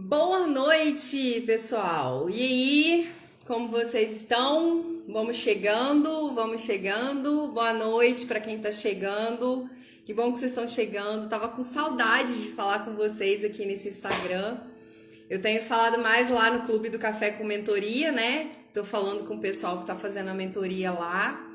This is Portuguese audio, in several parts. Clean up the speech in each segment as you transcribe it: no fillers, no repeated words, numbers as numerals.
Boa noite, pessoal. E aí, como vocês estão? Vamos chegando, vamos chegando. Boa noite para quem tá chegando. Que bom que vocês estão chegando. Tava com saudade de falar com vocês aqui nesse Instagram. Eu tenho falado mais lá no Clube do Café com Mentoria, né? Tô falando com o pessoal que tá fazendo a mentoria lá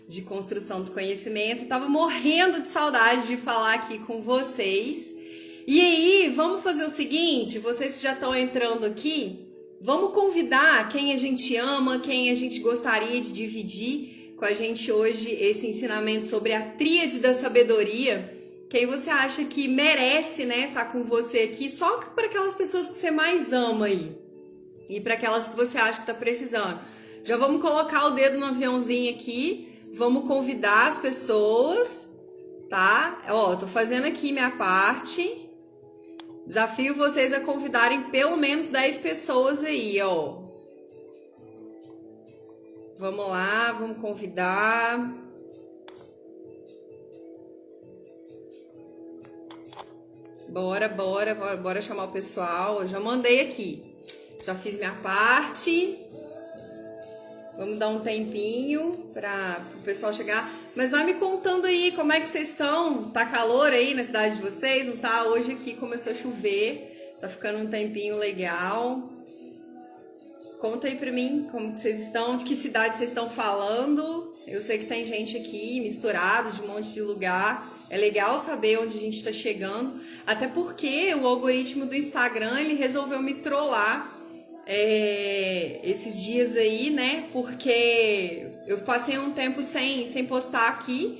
de construção do conhecimento. Tava morrendo de saudade de falar aqui com vocês. E aí, vamos fazer o seguinte, vocês que já estão entrando aqui, vamos convidar quem a gente ama, quem a gente gostaria de dividir com a gente hoje esse ensinamento sobre a tríade da sabedoria. Quem você acha que merece, né, tá com você aqui, só para aquelas pessoas que você mais ama aí. E para aquelas que você acha que tá precisando. Já vamos colocar o dedo no aviãozinho aqui, vamos convidar as pessoas, tá? Ó, tô fazendo aqui minha parte. Desafio vocês a convidarem pelo menos 10 pessoas aí, ó. Vamos lá, vamos convidar. Bora chamar o pessoal. Eu já mandei aqui. Já fiz minha parte. Vamos dar um tempinho para o pessoal chegar. Mas vai me contando aí como é que vocês estão. Tá calor aí na cidade de vocês? Não tá? Hoje aqui começou a chover. Tá ficando um tempinho legal. Conta aí pra mim como que vocês estão, de que cidade vocês estão falando. Eu sei que tem gente aqui misturado de um monte de lugar. É legal saber onde a gente tá chegando. Até porque o algoritmo do Instagram, ele resolveu me trollar esses dias aí, né? Porque eu passei um tempo sem postar aqui.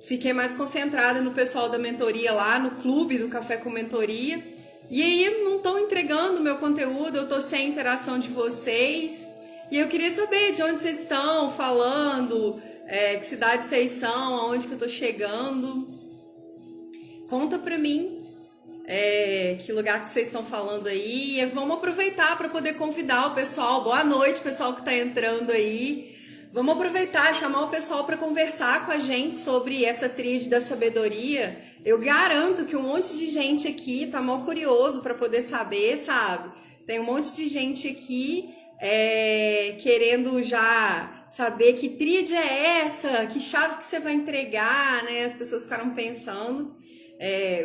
Fiquei mais concentrada no pessoal da mentoria lá, no clube do Café com Mentoria. E aí não estão entregando o meu conteúdo, eu tô sem interação de vocês. E eu queria saber de onde vocês estão falando, que cidade vocês são, aonde que eu tô chegando. Conta pra mim que lugar que vocês estão falando aí. E vamos aproveitar para poder convidar o pessoal. Boa noite, pessoal que tá entrando aí. Vamos aproveitar e chamar o pessoal para conversar com a gente sobre essa tríade da sabedoria. Eu garanto que um monte de gente aqui tá mó curioso para poder saber, sabe? Tem um monte de gente aqui querendo já saber que tríade é essa, que chave que você vai entregar, né? As pessoas ficaram pensando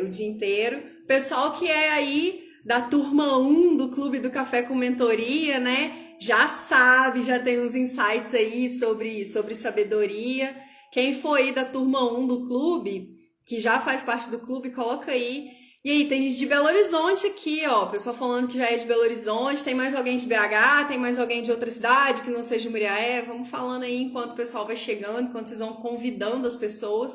o dia inteiro. Pessoal que é aí da turma 1 do Clube do Café com Mentoria, né? Já sabe, já tem uns insights aí sobre sabedoria. Quem for aí da turma 1 do clube, que já faz parte do clube, coloca aí. E aí, tem gente de Belo Horizonte aqui, ó. O pessoal falando que já é de Belo Horizonte. Tem mais alguém de BH? Tem mais alguém de outra cidade que não seja Muriaé? Vamos falando aí enquanto o pessoal vai chegando, enquanto vocês vão convidando as pessoas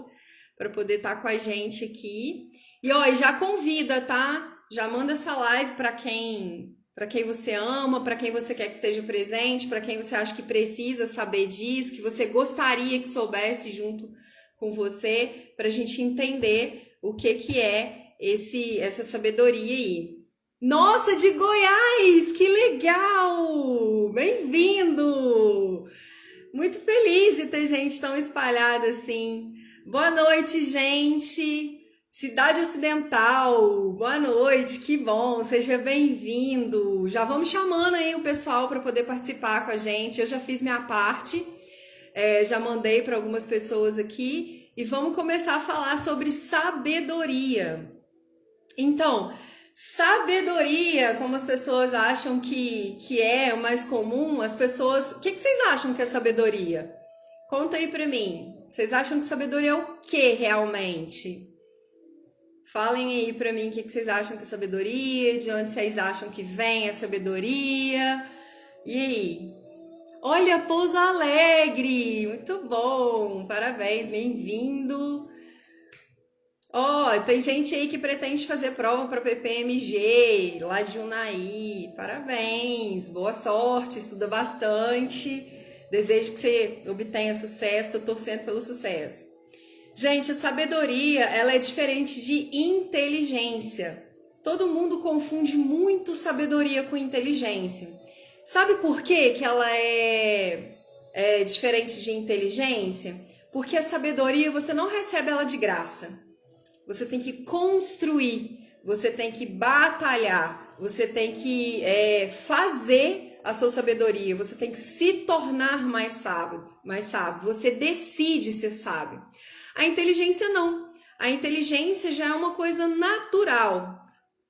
para poder estar com a gente aqui. E ó, já convida, tá? Já manda essa live para quem você ama, para quem você quer que esteja presente, para quem você acha que precisa saber disso, que você gostaria que soubesse junto com você, para a gente entender o que é essa sabedoria aí. Nossa, de Goiás! Que legal! Bem-vindo! Muito feliz de ter gente tão espalhada assim. Boa noite, gente! Cidade Ocidental, boa noite, que bom, seja bem-vindo. Já vamos chamando aí o pessoal para poder participar com a gente. Eu já fiz minha parte, já mandei para algumas pessoas aqui e vamos começar a falar sobre sabedoria. Então, sabedoria, como as pessoas acham que é o mais comum, as pessoas... O que vocês acham que é sabedoria? Conta aí para mim. Vocês acham que sabedoria é o que realmente? Falem aí pra mim o que vocês acham que é sabedoria, de onde vocês acham que vem a sabedoria. E aí? Olha, Pouso Alegre! Muito bom! Parabéns, bem-vindo! Ó, tem gente aí que pretende fazer prova para PPMG, lá de Unai. Parabéns! Boa sorte, estuda bastante. Desejo que você obtenha sucesso, tô torcendo pelo sucesso. Gente, a sabedoria, ela é diferente de inteligência. Todo mundo confunde muito sabedoria com inteligência. Sabe por quê que ela é diferente de inteligência? Porque a sabedoria, você não recebe ela de graça. Você tem que construir, você tem que batalhar, você tem que fazer a sua sabedoria, você tem que se tornar mais sábio, você decide ser sábio. A inteligência não. A inteligência já é uma coisa natural.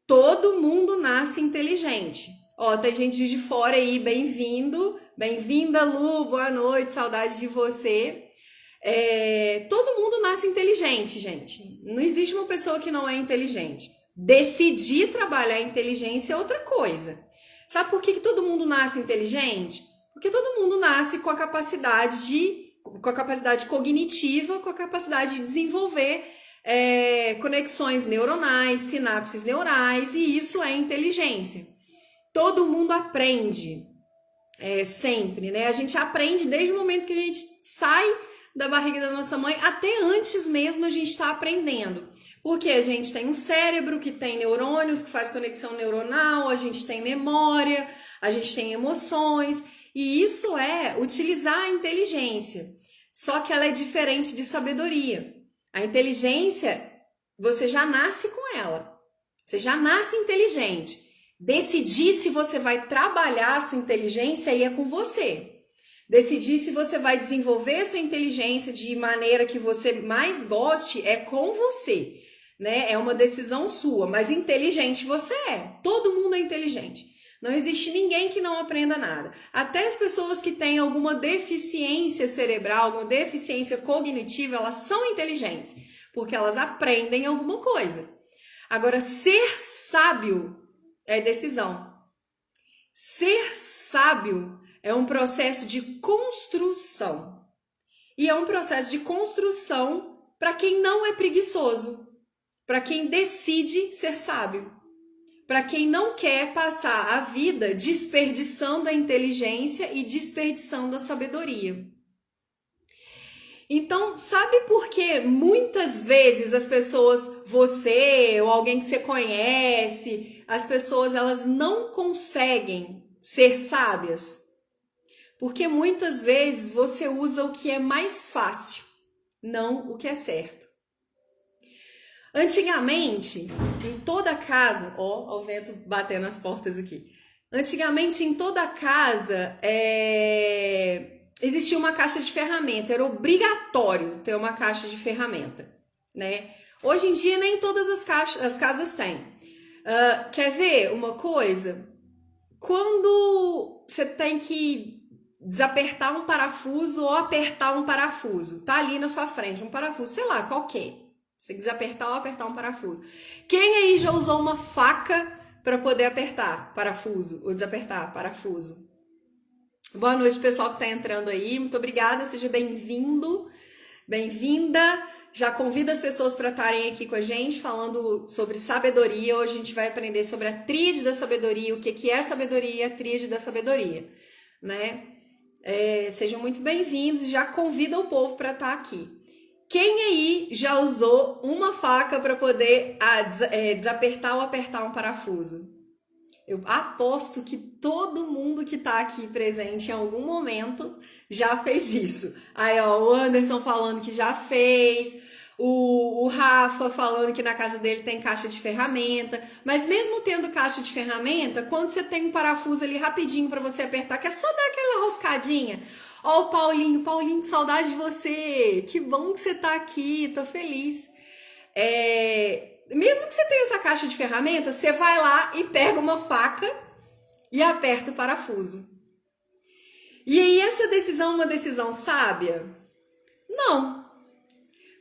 Todo mundo nasce inteligente. Ó, tem gente de fora aí, bem-vindo, bem-vinda, Lu, boa noite, saudade de você. Todo mundo nasce inteligente, gente. Não existe uma pessoa que não é inteligente. Decidir trabalhar a inteligência é outra coisa. Sabe por que todo mundo nasce inteligente? Porque todo mundo nasce com a capacidade cognitiva, com a capacidade de desenvolver conexões neuronais, sinapses neurais, e isso é inteligência. Todo mundo aprende sempre, né? A gente aprende desde o momento que a gente sai da barriga da nossa mãe, até antes mesmo a gente está aprendendo. Porque a gente tem um cérebro que tem neurônios, que faz conexão neuronal, a gente tem memória, a gente tem emoções, e isso é utilizar a inteligência. Só que ela é diferente de sabedoria. A inteligência, você já nasce com ela. Você já nasce inteligente. Decidir se você vai trabalhar a sua inteligência aí é com você. Decidir se você vai desenvolver a sua inteligência de maneira que você mais goste é com você, né? É uma decisão sua, mas inteligente você é. Todo mundo é inteligente. Não existe ninguém que não aprenda nada. Até as pessoas que têm alguma deficiência cerebral, alguma deficiência cognitiva, elas são inteligentes, porque elas aprendem alguma coisa. Agora, ser sábio é decisão. Ser sábio é um processo de construção. E é um processo de construção para quem não é preguiçoso, para quem decide ser sábio, para quem não quer passar a vida desperdiçando a inteligência e desperdiçando a sabedoria. Então, sabe por que muitas vezes as pessoas, você ou alguém que você conhece, as pessoas elas não conseguem ser sábias? Porque muitas vezes você usa o que é mais fácil, não o que é certo. Antigamente, em toda casa, ó o vento batendo nas portas aqui. Antigamente, em toda casa, existia uma caixa de ferramenta, era obrigatório ter uma caixa de ferramenta, né? Hoje em dia, nem todas as casas têm. Quer ver uma coisa? Quando você tem que desapertar um parafuso ou apertar um parafuso, tá ali na sua frente, um parafuso, sei lá, qualquer. Você desapertar ou apertar um parafuso. Quem aí já usou uma faca para poder apertar parafuso ou desapertar parafuso? Boa noite, pessoal que está entrando aí. Muito obrigada, seja bem-vindo, bem-vinda. Já convido as pessoas para estarem aqui com a gente falando sobre sabedoria. Hoje a gente vai aprender sobre a tríade da sabedoria, o que é sabedoria e a tríade da sabedoria, né? Sejam muito bem-vindos e já convida o povo para estar aqui. Quem aí já usou uma faca para poder desapertar ou apertar um parafuso? Eu aposto que todo mundo que tá aqui presente em algum momento já fez isso. Aí, ó, o Anderson falando que já fez, o Rafa falando que na casa dele tem caixa de ferramenta. Mas mesmo tendo caixa de ferramenta, quando você tem um parafuso ali rapidinho para você apertar, que é só dar aquela roscadinha. Ó, o Paulinho, que saudade de você. Que bom que você tá aqui, tô feliz. Mesmo que você tenha essa caixa de ferramentas, você vai lá e pega uma faca e aperta o parafuso. E aí essa decisão é uma decisão sábia? Não.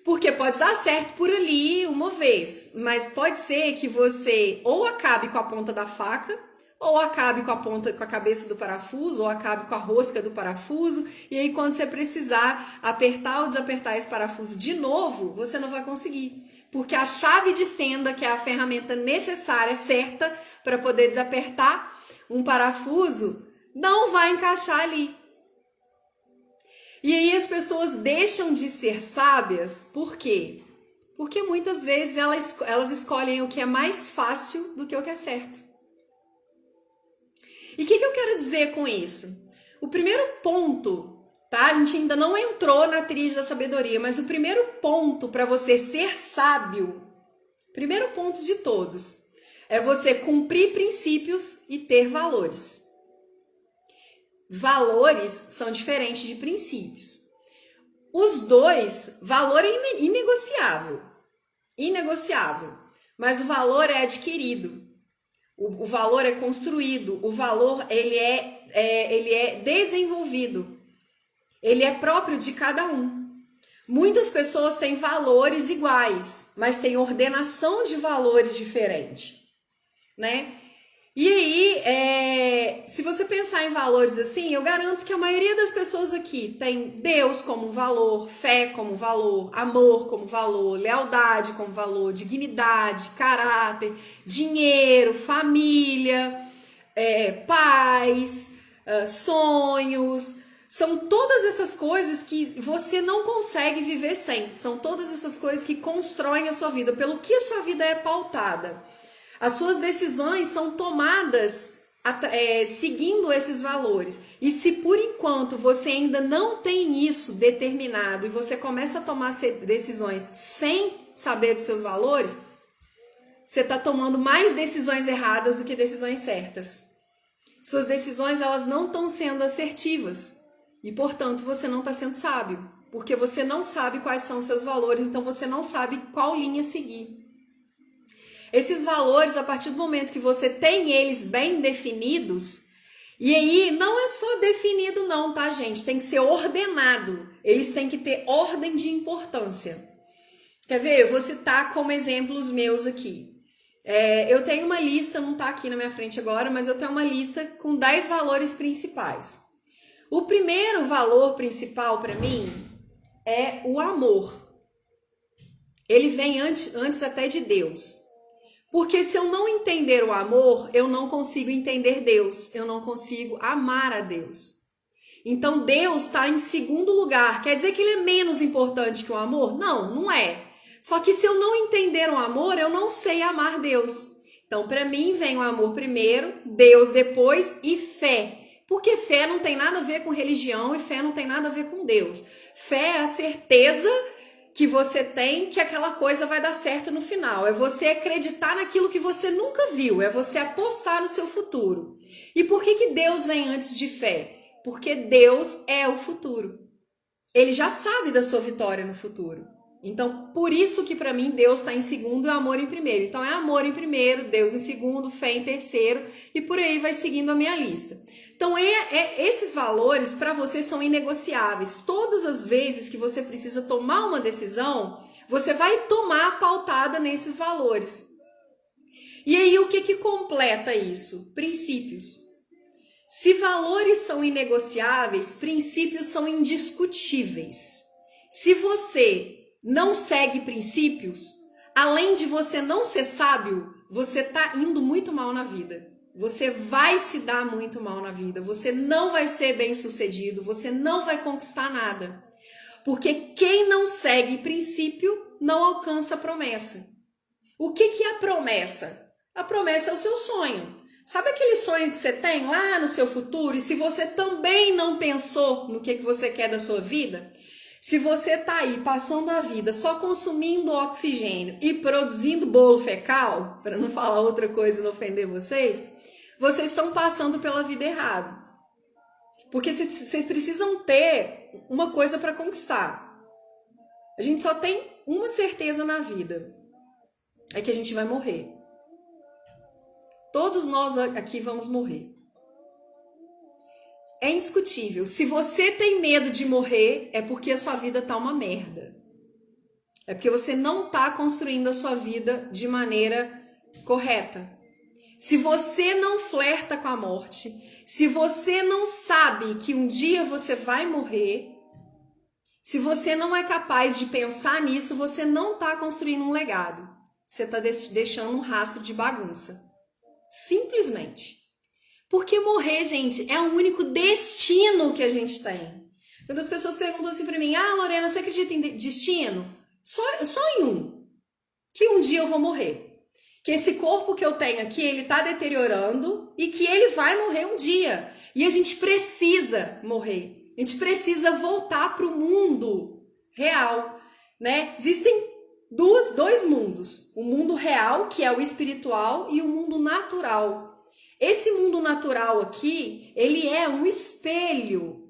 Porque pode dar certo por ali uma vez, mas pode ser que você ou acabe com a ponta da faca, ou acabe com a cabeça do parafuso, ou acabe com a rosca do parafuso, e aí quando você precisar apertar ou desapertar esse parafuso de novo, você não vai conseguir. Porque a chave de fenda, que é a ferramenta necessária, certa, para poder desapertar um parafuso, não vai encaixar ali. E aí as pessoas deixam de ser sábias, por quê? Porque muitas vezes elas escolhem o que é mais fácil do que o que é certo. E o que eu quero dizer com isso? O primeiro ponto, tá? A gente ainda não entrou na tríade da sabedoria, mas o primeiro ponto para você ser sábio, primeiro ponto de todos, É você cumprir princípios e ter valores. Valores são diferentes de princípios. Os dois, valor é inegociável. Inegociável. Mas o valor é adquirido. O valor é construído. O valor ele é desenvolvido. Ele é próprio de cada um. Muitas pessoas têm valores iguais, mas têm ordenação de valores diferente, né? E aí, se você pensar em valores assim, eu garanto que a maioria das pessoas aqui tem Deus como valor, fé como valor, amor como valor, lealdade como valor, dignidade, caráter, dinheiro, família, paz, sonhos. São todas essas coisas que você não consegue viver sem. São todas essas coisas que constroem a sua vida. Pelo que a sua vida é pautada. As suas decisões são tomadas seguindo esses valores. E se por enquanto você ainda não tem isso determinado e você começa a tomar decisões sem saber dos seus valores, você está tomando mais decisões erradas do que decisões certas. Suas decisões elas não estão sendo assertivas. E, portanto, você não está sendo sábio, porque você não sabe quais são os seus valores, então você não sabe qual linha seguir. Esses valores, a partir do momento que você tem eles bem definidos, e aí não é só definido não, tá, gente? Tem que ser ordenado, eles têm que ter ordem de importância. Quer ver? Eu vou citar como exemplo os meus aqui. Eu tenho uma lista, não está aqui na minha frente agora, mas eu tenho uma lista com 10 valores principais. O primeiro valor principal para mim é o amor. Ele vem antes até de Deus. Porque se eu não entender o amor, eu não consigo entender Deus. Eu não consigo amar a Deus. Então Deus está em segundo lugar. Quer dizer que ele é menos importante que o amor? Não, não é. Só que se eu não entender o amor, eu não sei amar Deus. Então para mim vem o amor primeiro, Deus depois e fé. Porque fé não tem nada a ver com religião e fé não tem nada a ver com Deus. Fé é a certeza que você tem que aquela coisa vai dar certo no final. É você acreditar naquilo que você nunca viu. É você apostar no seu futuro. E por que Deus vem antes de fé? Porque Deus é o futuro. Ele já sabe da sua vitória no futuro. Então, por isso que para mim Deus está em segundo e amor em primeiro. Então, é amor em primeiro, Deus em segundo, fé em terceiro e por aí vai seguindo a minha lista. Então, esses valores para você são inegociáveis. Todas as vezes que você precisa tomar uma decisão, você vai tomar pautada nesses valores. E aí, o que completa isso? Princípios. Se valores são inegociáveis, princípios são indiscutíveis. Se você não segue princípios, além de você não ser sábio, você está indo muito mal na vida. Você vai se dar muito mal na vida. Você não vai ser bem sucedido. Você não vai conquistar nada. Porque quem não segue princípio não alcança a promessa. O que é a promessa? A promessa é o seu sonho. Sabe aquele sonho que você tem lá no seu futuro? E se você também não pensou no que você quer da sua vida? Se você tá aí passando a vida só consumindo oxigênio e produzindo bolo fecal, para não falar outra coisa e não ofender vocês estão passando pela vida errada. Porque vocês precisam ter uma coisa para conquistar. A gente só tem uma certeza na vida. É que a gente vai morrer. Todos nós aqui vamos morrer. É indiscutível. Se você tem medo de morrer, é porque a sua vida tá uma merda. É porque você não tá construindo a sua vida de maneira correta. Se você não flerta com a morte, se você não sabe que um dia você vai morrer, se você não é capaz de pensar nisso, você não tá construindo um legado. Você tá deixando um rastro de bagunça. Simplesmente. Porque morrer, gente, é o único destino que a gente tem. Quando as pessoas perguntam assim pra mim, Lorena, você acredita em destino? Só em um. Que um dia eu vou morrer. Que esse corpo que eu tenho aqui, ele tá deteriorando e que ele vai morrer um dia. E a gente precisa morrer. A gente precisa voltar pro mundo real, né? Existem dois mundos. O mundo real, que é o espiritual, e o mundo natural. Esse mundo natural aqui, ele é um espelho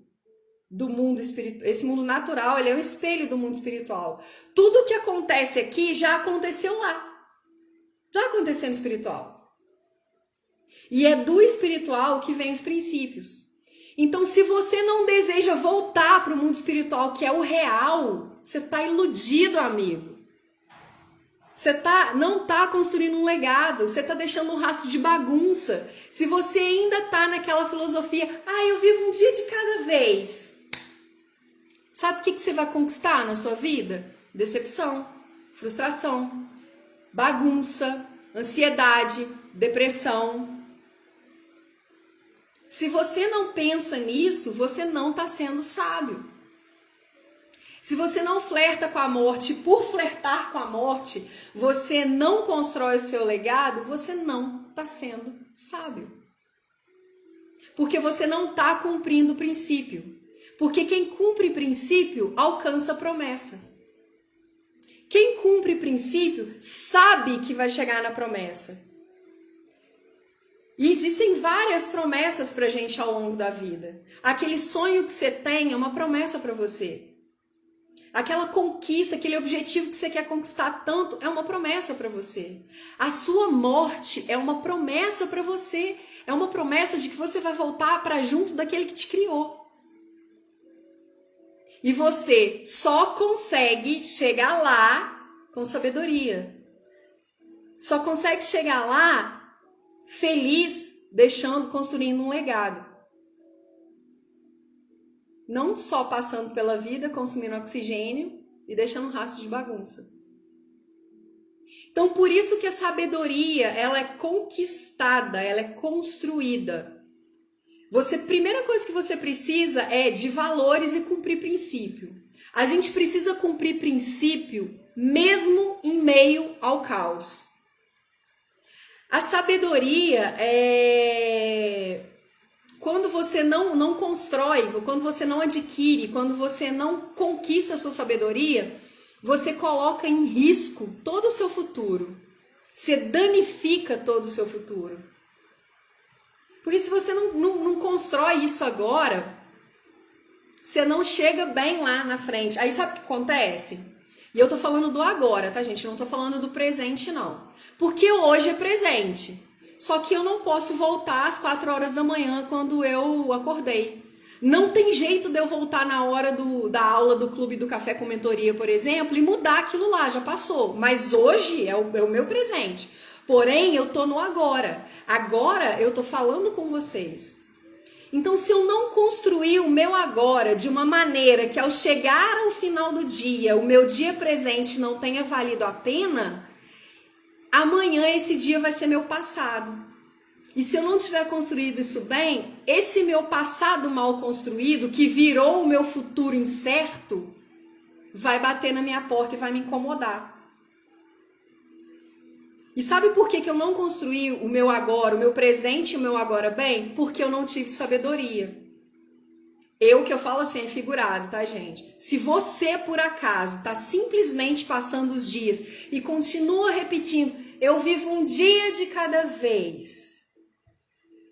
do mundo espiritual. Esse mundo natural, ele é um espelho do mundo espiritual. Tudo que acontece aqui já aconteceu lá. Já aconteceu no espiritual. E é do espiritual que vem os princípios. Então, se você não deseja voltar para o mundo espiritual, que é o real, você está iludido, amigo. Você não está construindo um legado, você está deixando um rastro de bagunça. Se você ainda está naquela filosofia, eu vivo um dia de cada vez. Sabe o que você vai conquistar na sua vida? Decepção, frustração, bagunça, ansiedade, depressão. Se você não pensa nisso, você não está sendo sábio. Se você não flerta com a morte, por flertar com a morte, você não constrói o seu legado, você não está sendo sábio. Porque você não está cumprindo o princípio. Porque quem cumpre princípio alcança a promessa. Quem cumpre princípio sabe que vai chegar na promessa. E existem várias promessas pra gente ao longo da vida. Aquele sonho que você tem é uma promessa para você. Aquela conquista, aquele objetivo que você quer conquistar tanto é uma promessa para você. A sua morte é uma promessa para você. É uma promessa de que você vai voltar para junto daquele que te criou. E você só consegue chegar lá com sabedoria. Só consegue chegar lá feliz, construindo um legado. Não só passando pela vida, consumindo oxigênio e deixando um rastro de bagunça. Então, por isso que a sabedoria, ela é conquistada, ela é construída. Primeira coisa que você precisa é de valores e cumprir princípio. A gente precisa cumprir princípio mesmo em meio ao caos. A sabedoria é quando você não constrói, quando você não adquire, quando você não conquista a sua sabedoria, você coloca em risco todo o seu futuro. Você danifica todo o seu futuro. Porque se você não constrói isso agora, você não chega bem lá na frente. Aí sabe o que acontece? E eu tô falando do agora, tá, gente? Eu não tô falando do presente, não. Porque hoje é presente. Só que eu não posso voltar às 4 horas da manhã quando eu acordei. Não tem jeito de eu voltar na hora da aula do Clube do Café com Mentoria, por exemplo, e mudar aquilo lá, já passou. Mas hoje é o meu presente. Porém, eu tô no agora. Agora eu tô falando com vocês. Então, se eu não construir o meu agora de uma maneira que ao chegar ao final do dia, o meu dia presente não tenha valido a pena, amanhã esse dia vai ser meu passado. E se eu não tiver construído isso bem, esse meu passado mal construído, que virou o meu futuro incerto, vai bater na minha porta e vai me incomodar. E sabe por que eu não construí o meu agora, o meu presente e o meu agora bem? Porque eu não tive sabedoria. Que eu falo assim, é figurado, tá, gente? Se você, por acaso, tá simplesmente passando os dias e continua repetindo, eu vivo um dia de cada vez.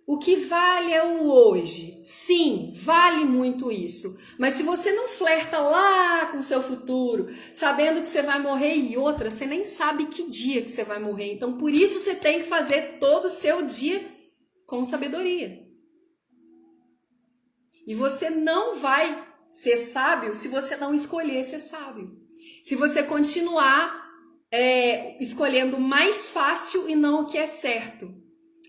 O que vale é o hoje. Sim, vale muito isso. Mas se você não flerta lá com o seu futuro, sabendo que você vai morrer e outra, você nem sabe que dia que você vai morrer. Então, por isso você tem que fazer todo o seu dia com sabedoria. E você não vai ser sábio se você não escolher ser sábio. Se você continuar escolhendo o mais fácil e não o que é certo.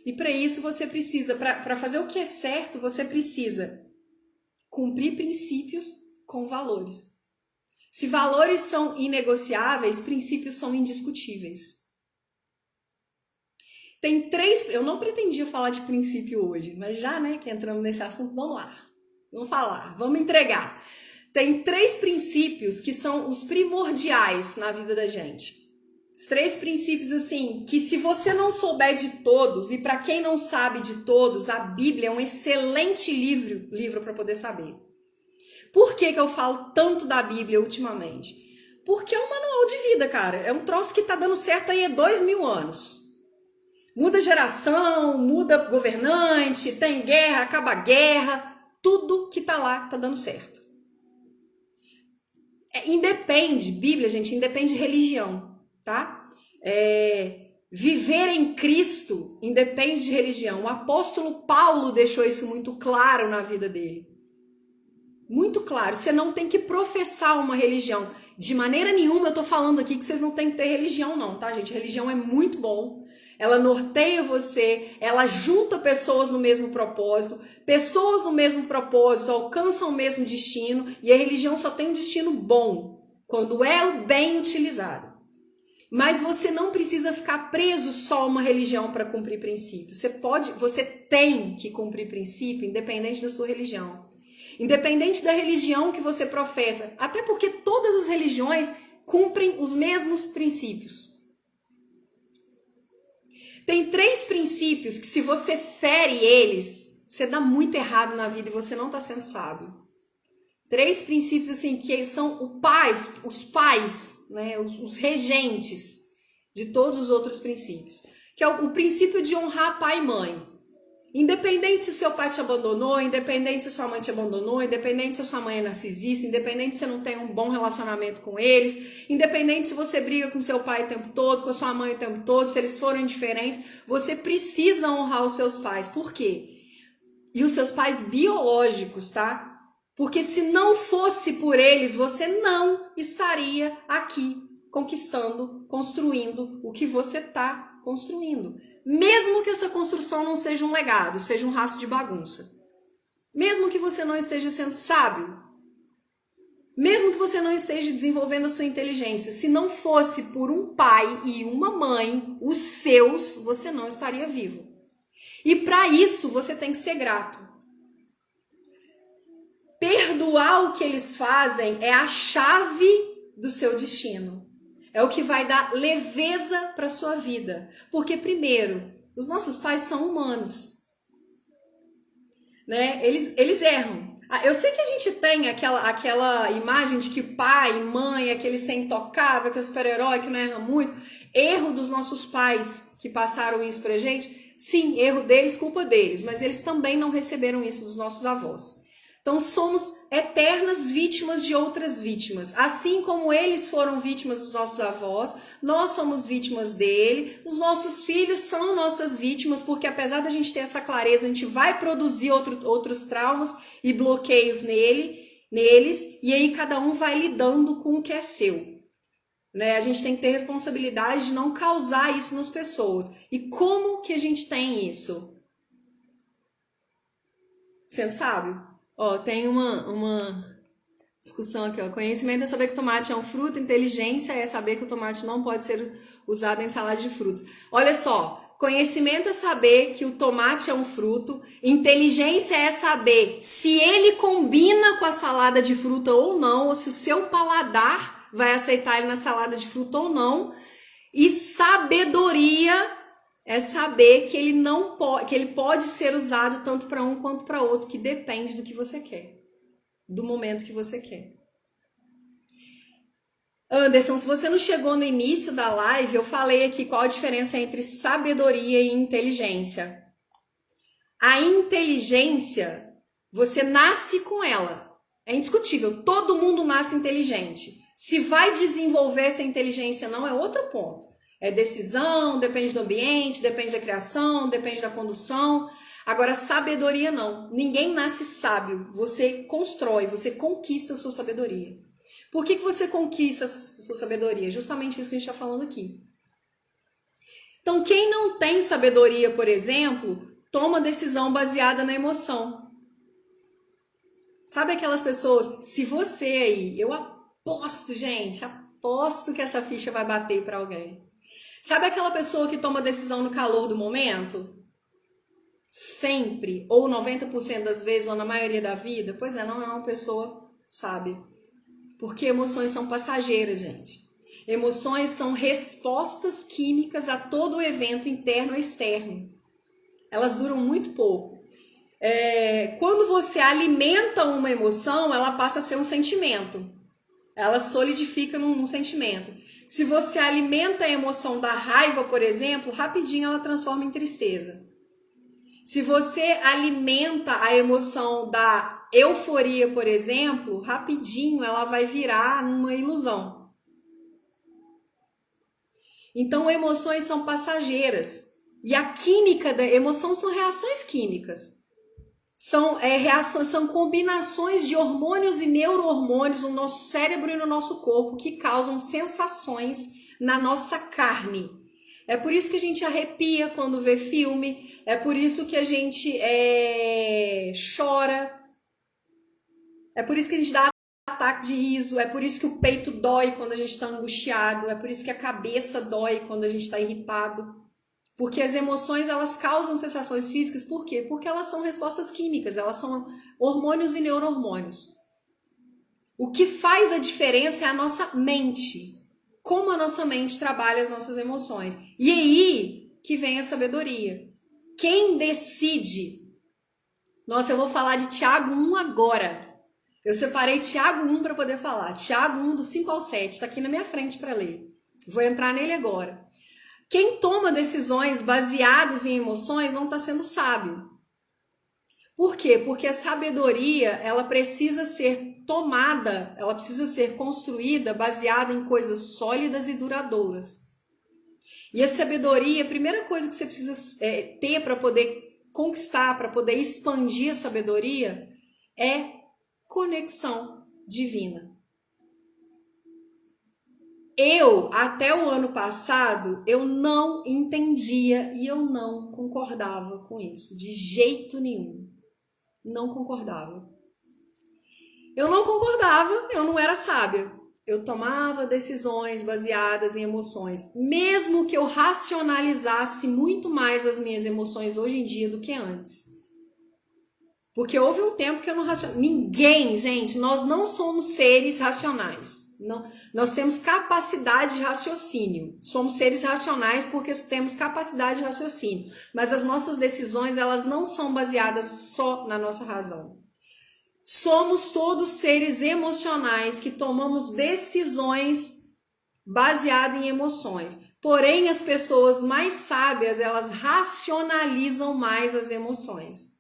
E para isso você precisa, para fazer o que é certo, você precisa cumprir princípios com valores. Se valores são inegociáveis, princípios são indiscutíveis. Tem 3, eu não pretendia falar de princípio hoje, mas já, que entramos nesse assunto, vamos lá. Vamos falar, vamos entregar. Tem 3 princípios que são os primordiais na vida da gente. Os 3 princípios, assim, que se você não souber de todos, e para quem não sabe de todos, a Bíblia é um excelente livro para poder saber. Por que eu falo tanto da Bíblia ultimamente? Porque é um manual de vida, cara. É um troço que tá dando certo aí há 2000 anos. Muda geração, muda governante, tem guerra, acaba a guerra. Tudo que tá lá tá dando certo. Independe, Bíblia, gente, independe de religião, tá? Viver em Cristo independe de religião. O apóstolo Paulo deixou isso muito claro na vida dele. Muito claro. Você não tem que professar uma religião. De maneira nenhuma eu tô falando aqui que vocês não têm que ter religião, não, tá, gente? Religião é muito bom. Ela norteia você, ela junta pessoas no mesmo propósito. Pessoas no mesmo propósito alcançam o mesmo destino. E a religião só tem um destino bom, quando é o bem utilizado. Mas você não precisa ficar preso só a uma religião para cumprir princípio. Você tem que cumprir princípio independente da sua religião. Independente da religião que você professa. Até porque todas as religiões cumprem os mesmos princípios. Tem 3 princípios que se você fere eles, você dá muito errado na vida e você não está sendo sábio. 3 princípios assim que são os pais, né, os regentes de todos os outros princípios. Que é o princípio de honrar pai e mãe. Independente se o seu pai te abandonou, independente se a sua mãe te abandonou, independente se a sua mãe é narcisista, independente se você não tem um bom relacionamento com eles, independente se você briga com seu pai o tempo todo, com a sua mãe o tempo todo, se eles forem indiferentes, você precisa honrar os seus pais. Por quê? E os seus pais biológicos, tá? Porque se não fosse por eles, você não estaria aqui conquistando, construindo o que você está construindo. Mesmo que essa construção não seja um legado, seja um rastro de bagunça. Mesmo que você não esteja sendo sábio. Mesmo que você não esteja desenvolvendo a sua inteligência. Se não fosse por um pai e uma mãe, os seus, você não estaria vivo. E para isso você tem que ser grato. Perdoar o que eles fazem é a chave do seu destino. É o que vai dar leveza para sua vida. Porque, primeiro, os nossos pais são humanos. Né? Eles erram. Eu sei que a gente tem aquela imagem de que pai, mãe, aquele ser intocável, aquele super-herói que não erra muito. Erro dos nossos pais que passaram isso pra gente. Sim, erro deles, culpa deles. Mas eles também não receberam isso dos nossos avós. Então somos eternas vítimas de outras vítimas. Assim como eles foram vítimas dos nossos avós, nós somos vítimas dele. Os nossos filhos são nossas vítimas, porque apesar da gente ter essa clareza, a gente vai produzir outros traumas e bloqueios neles, e aí cada um vai lidando com o que é seu. Né? A gente tem que ter responsabilidade de não causar isso nas pessoas. E como que a gente tem isso? Sendo sábio. Tem uma discussão aqui, Conhecimento é saber que o tomate é um fruto, inteligência é saber que o tomate não pode ser usado em salada de frutos. Olha só, conhecimento é saber que o tomate é um fruto, inteligência é saber se ele combina com a salada de fruta ou não, ou se o seu paladar vai aceitar ele na salada de fruta ou não, e sabedoria é saber que ele pode ser usado tanto para um quanto para outro, que depende do que você quer, do momento que você quer. Anderson, se você não chegou no início da live, eu falei aqui qual a diferença entre sabedoria e inteligência. A inteligência, você nasce com ela. É indiscutível, todo mundo nasce inteligente. Se vai desenvolver essa inteligência não é outro ponto. É decisão, depende do ambiente, depende da criação, depende da condução. Agora, sabedoria não. Ninguém nasce sábio. Você constrói, você conquista a sua sabedoria. Por que você conquista a sua sabedoria? Justamente isso que a gente está falando aqui. Então, quem não tem sabedoria, por exemplo, toma decisão baseada na emoção. Sabe aquelas pessoas, se você aí, eu aposto, gente, aposto que essa ficha vai bater para alguém. Sabe aquela pessoa que toma decisão no calor do momento? Sempre, ou 90% das vezes, ou na maioria da vida? Pois é, não é uma pessoa sábia. Porque emoções são passageiras, gente. Emoções são respostas químicas a todo evento interno ou externo. Elas duram muito pouco. Quando você alimenta uma emoção, ela passa a ser um sentimento. ela solidifica num sentimento. Se você alimenta a emoção da raiva, por exemplo, rapidinho ela transforma em tristeza. Se você alimenta a emoção da euforia, por exemplo, rapidinho ela vai virar uma ilusão. Então, emoções são passageiras. E a química da emoção são reações químicas. São combinações de hormônios e neurohormônios no nosso cérebro e no nosso corpo que causam sensações na nossa carne. É por isso que a gente arrepia quando vê filme, é por isso que a gente chora, é por isso que a gente dá ataque de riso, é por isso que o peito dói quando a gente está angustiado, é por isso que a cabeça dói quando a gente está irritado. Porque as emoções, elas causam sensações físicas, por quê? Porque elas são respostas químicas, elas são hormônios e neurohormônios. O que faz a diferença é a nossa mente. Como a nossa mente trabalha as nossas emoções. E aí que vem a sabedoria. Quem decide? Nossa, eu vou falar de Tiago 1 agora. Eu separei Tiago 1 para poder falar. Tiago 1, do 5 ao 7, está aqui na minha frente para ler. Vou entrar nele agora. Quem toma decisões baseadas em emoções não está sendo sábio. Por quê? Porque a sabedoria, ela precisa ser tomada, ela precisa ser construída baseada em coisas sólidas e duradouras. E a sabedoria, a primeira coisa que você precisa ter para poder conquistar, para poder expandir a sabedoria, é conexão divina. Eu, até o ano passado, eu não entendia e eu não concordava com isso, de jeito nenhum. Não concordava. Eu não concordava, eu não era sábia. Eu tomava decisões baseadas em emoções, mesmo que eu racionalizasse muito mais as minhas emoções hoje em dia do que antes. Porque houve um tempo que eu não racionalizava. Ninguém, gente, nós não somos seres racionais. Não, nós temos capacidade de raciocínio. Somos seres racionais porque temos capacidade de raciocínio. Mas as nossas decisões, elas não são baseadas só na nossa razão. Somos todos seres emocionais que tomamos decisões baseadas em emoções. Porém, as pessoas mais sábias, elas racionalizam mais as emoções.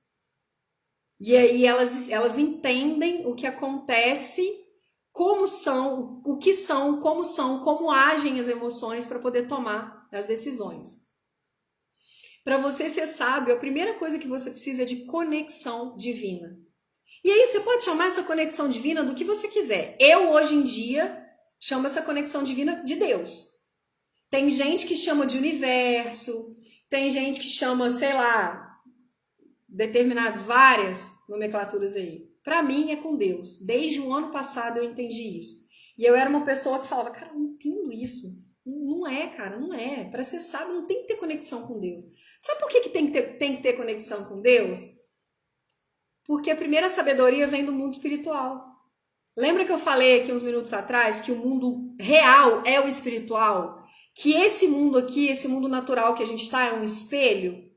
E aí elas entendem o que acontece, como são, o que são, como agem as emoções para poder tomar as decisões. Para você ser sábio, a primeira coisa que você precisa é de conexão divina. E aí você pode chamar essa conexão divina do que você quiser. Eu, hoje em dia, chamo essa conexão divina de Deus. Tem gente que chama de universo, tem gente que chama, sei lá, determinadas várias nomenclaturas aí. Para mim é com Deus. Desde o ano passado eu entendi isso. E eu era uma pessoa que falava, cara, eu não entendo isso. Não é, cara, não é. Para ser sábio não tem que ter conexão com Deus. Sabe por que tem que ter conexão com Deus? Porque a primeira sabedoria vem do mundo espiritual. Lembra que eu falei aqui uns minutos atrás que o mundo real é o espiritual? Que esse mundo aqui, esse mundo natural que a gente está é um espelho?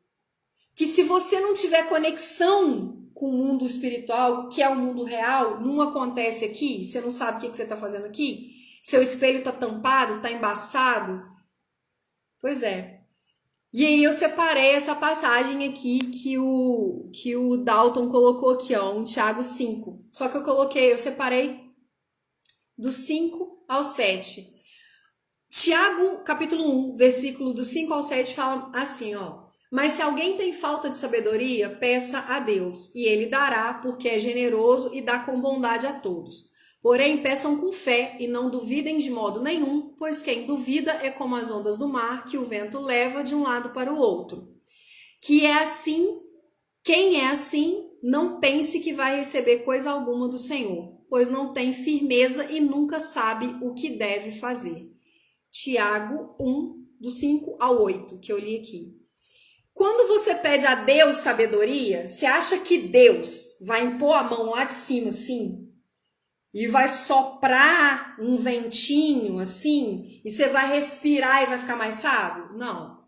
Que se você não tiver conexão com o mundo espiritual, que é o mundo real, não acontece aqui, você não sabe o que você está fazendo aqui, seu espelho está tampado, está embaçado. Pois é. E aí eu separei essa passagem aqui que o Dalton colocou aqui, ó, um Tiago 5. Só que eu separei do 5 ao 7. Tiago, capítulo 1, versículo do 5 ao 7, fala assim, ó. Mas se alguém tem falta de sabedoria, peça a Deus, e ele dará, porque é generoso e dá com bondade a todos. Porém, peçam com fé e não duvidem de modo nenhum, pois quem duvida é como as ondas do mar, que o vento leva de um lado para o outro. Quem é assim, não pense que vai receber coisa alguma do Senhor, pois não tem firmeza e nunca sabe o que deve fazer. Tiago 1, do 5 ao 8, que eu li aqui. Quando você pede a Deus sabedoria, você acha que Deus vai impor a mão lá de cima assim? E vai soprar um ventinho assim? E você vai respirar e vai ficar mais sábio? Não.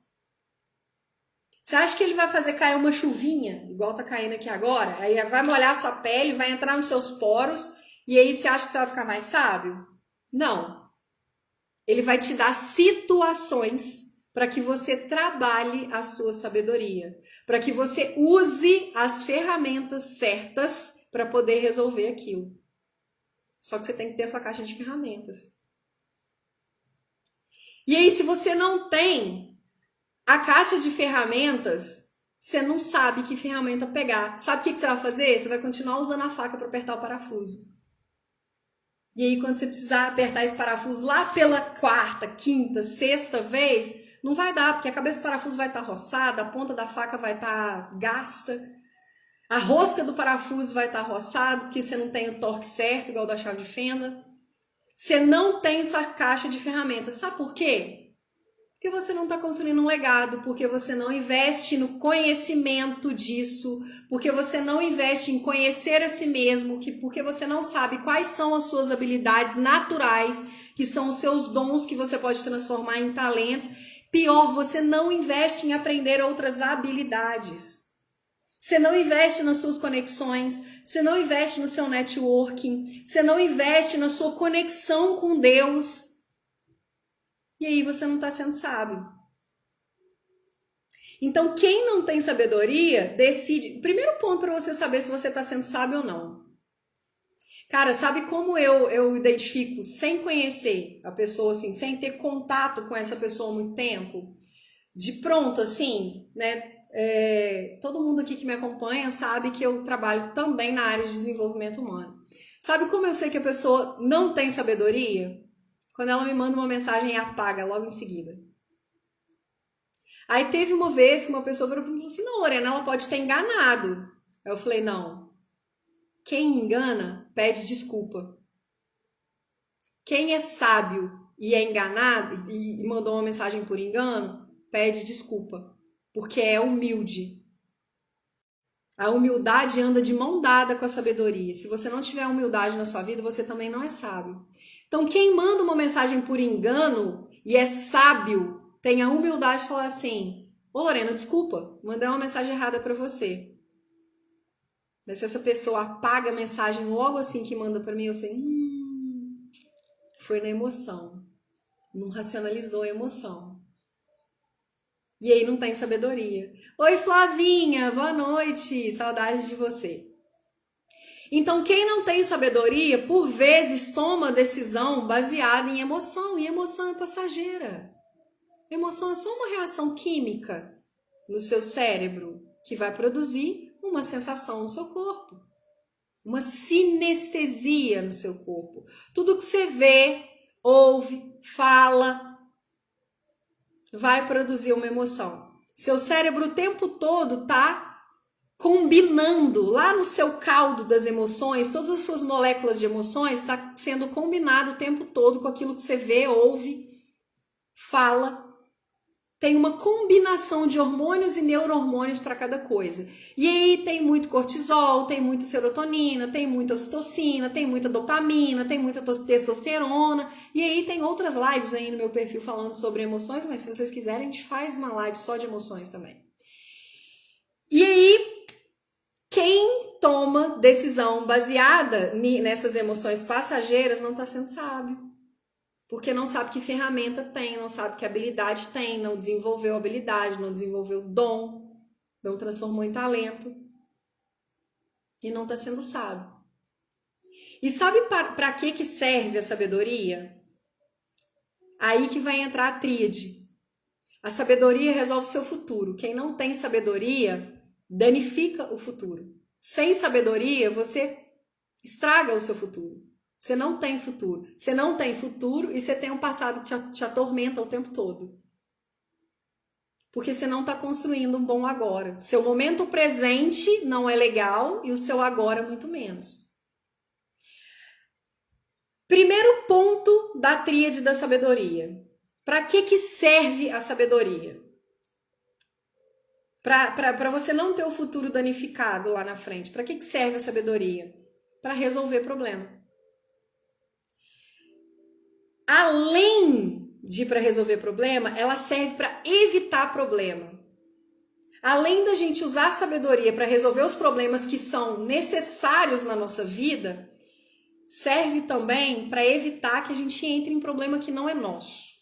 Você acha que ele vai fazer cair uma chuvinha, igual tá caindo aqui agora? Aí vai molhar a sua pele, vai entrar nos seus poros, e aí você acha que você vai ficar mais sábio? Não. Ele vai te dar situações para que você trabalhe a sua sabedoria, para que você use as ferramentas certas para poder resolver aquilo. Só que você tem que ter a sua caixa de ferramentas. E aí, se você não tem a caixa de ferramentas, você não sabe que ferramenta pegar. Sabe o que você vai fazer? Você vai continuar usando a faca para apertar o parafuso. E aí, quando você precisar apertar esse parafuso lá pela quarta, quinta, sexta vez, não vai dar, porque a cabeça do parafuso vai estar roçada, a ponta da faca vai estar gasta, a rosca do parafuso vai estar roçada, porque você não tem o torque certo, igual da chave de fenda. Você não tem sua caixa de ferramentas. Sabe por quê? Porque você não está construindo um legado, porque você não investe no conhecimento disso, porque você não investe em conhecer a si mesmo, porque você não sabe quais são as suas habilidades naturais, que são os seus dons que você pode transformar em talentos. Pior, você não investe em aprender outras habilidades. Você não investe nas suas conexões, você não investe no seu networking, você não investe na sua conexão com Deus. E aí você não está sendo sábio. Então, quem não tem sabedoria, decide. Primeiro ponto para você saber se você está sendo sábio ou não. Cara, sabe como eu identifico sem conhecer a pessoa, assim, sem ter contato com essa pessoa há muito tempo? De pronto, assim, né? Todo mundo aqui que me acompanha sabe que eu trabalho também na área de desenvolvimento humano. Sabe como eu sei que a pessoa não tem sabedoria? Quando ela me manda uma mensagem e apaga logo em seguida. Aí teve uma vez que uma pessoa virou para mim e falou assim, não, Lorena, ela pode ter enganado. Aí eu falei, não. Quem engana, pede desculpa. Quem é sábio e é enganado e mandou uma mensagem por engano, pede desculpa. Porque é humilde. A humildade anda de mão dada com a sabedoria. Se você não tiver humildade na sua vida, você também não é sábio. Então, quem manda uma mensagem por engano e é sábio, tem a humildade de falar assim, ô Lorena, desculpa, mandei uma mensagem errada para você. Mas se essa pessoa apaga a mensagem logo assim que manda para mim, eu sei, foi na emoção. Não racionalizou a emoção. E aí não tem sabedoria. Oi, Flavinha, boa noite, saudades de você. Então, quem não tem sabedoria, por vezes toma decisão baseada em emoção, e emoção é passageira. Emoção é só uma reação química no seu cérebro que vai produzir uma sensação no seu corpo, uma sinestesia no seu corpo. Tudo que você vê, ouve, fala, vai produzir uma emoção. Seu cérebro o tempo todo tá combinando lá no seu caldo das emoções, todas as suas moléculas de emoções está sendo combinado o tempo todo com aquilo que você vê, ouve, fala. Tem uma combinação de hormônios e neuro-hormônios para cada coisa. E aí tem muito cortisol, tem muita serotonina, tem muita ocitocina, tem muita dopamina, tem muita testosterona. E aí tem outras lives aí no meu perfil falando sobre emoções, mas se vocês quiserem a gente faz uma live só de emoções também. E aí quem toma decisão baseada nessas emoções passageiras não está sendo sábio. Porque não sabe que ferramenta tem, não sabe que habilidade tem, não desenvolveu habilidade, não desenvolveu dom, não transformou em talento. E não está sendo sábio. E sabe para que serve a sabedoria? Aí que vai entrar a tríade. A sabedoria resolve o seu futuro. Quem não tem sabedoria danifica o futuro. Sem sabedoria, você estraga o seu futuro. Você não tem futuro. Você não tem futuro e você tem um passado que te atormenta o tempo todo. Porque você não está construindo um bom agora. Seu momento presente não é legal e o seu agora muito menos. Primeiro ponto da tríade da sabedoria. Para que serve a sabedoria? Para você não ter o futuro danificado lá na frente. Para que serve a sabedoria? Para resolver problema. Além de para resolver problema, ela serve para evitar problema. Além da gente usar a sabedoria para resolver os problemas que são necessários na nossa vida, serve também para evitar que a gente entre em problema que não é nosso.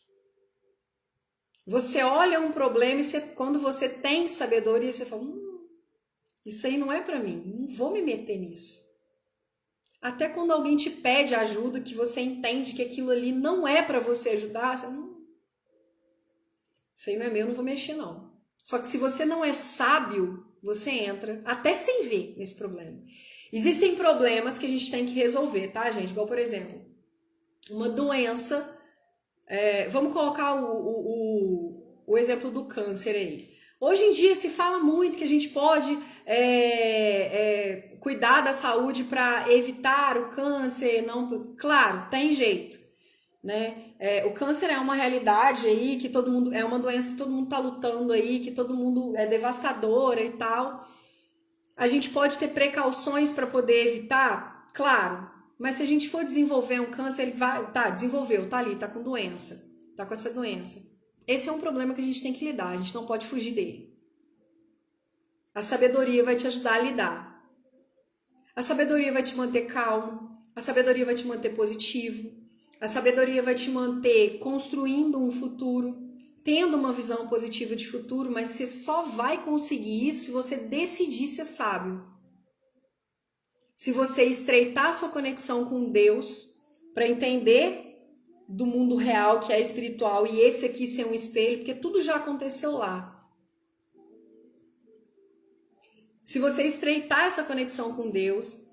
Você olha um problema e quando você tem sabedoria, você fala, isso aí não é para mim, não vou me meter nisso. Até quando alguém te pede ajuda, que você entende que aquilo ali não é para você ajudar, você isso aí não é meu, não vou mexer não. Só que se você não é sábio, você entra até sem ver nesse problema. Existem problemas que a gente tem que resolver, tá, gente? Igual, por exemplo, uma doença. Vamos colocar o exemplo do câncer aí. Hoje em dia se fala muito que a gente pode cuidar da saúde para evitar o câncer. Não, claro, tem jeito, né? O câncer é uma realidade aí que todo mundo é uma doença que todo mundo tá lutando aí, que todo mundo é devastadora e tal. A gente pode ter precauções para poder evitar, claro. Mas se a gente for desenvolver um câncer, ele vai, desenvolveu, tá ali, tá com doença, tá com essa doença. Esse é um problema que a gente tem que lidar, a gente não pode fugir dele. A sabedoria vai te ajudar a lidar. A sabedoria vai te manter calmo, a sabedoria vai te manter positivo, a sabedoria vai te manter construindo um futuro, tendo uma visão positiva de futuro, mas você só vai conseguir isso se você decidir ser sábio. Se você estreitar sua conexão com Deus para entender do mundo real, que é espiritual, e esse aqui ser um espelho, porque tudo já aconteceu lá. Se você estreitar essa conexão com Deus,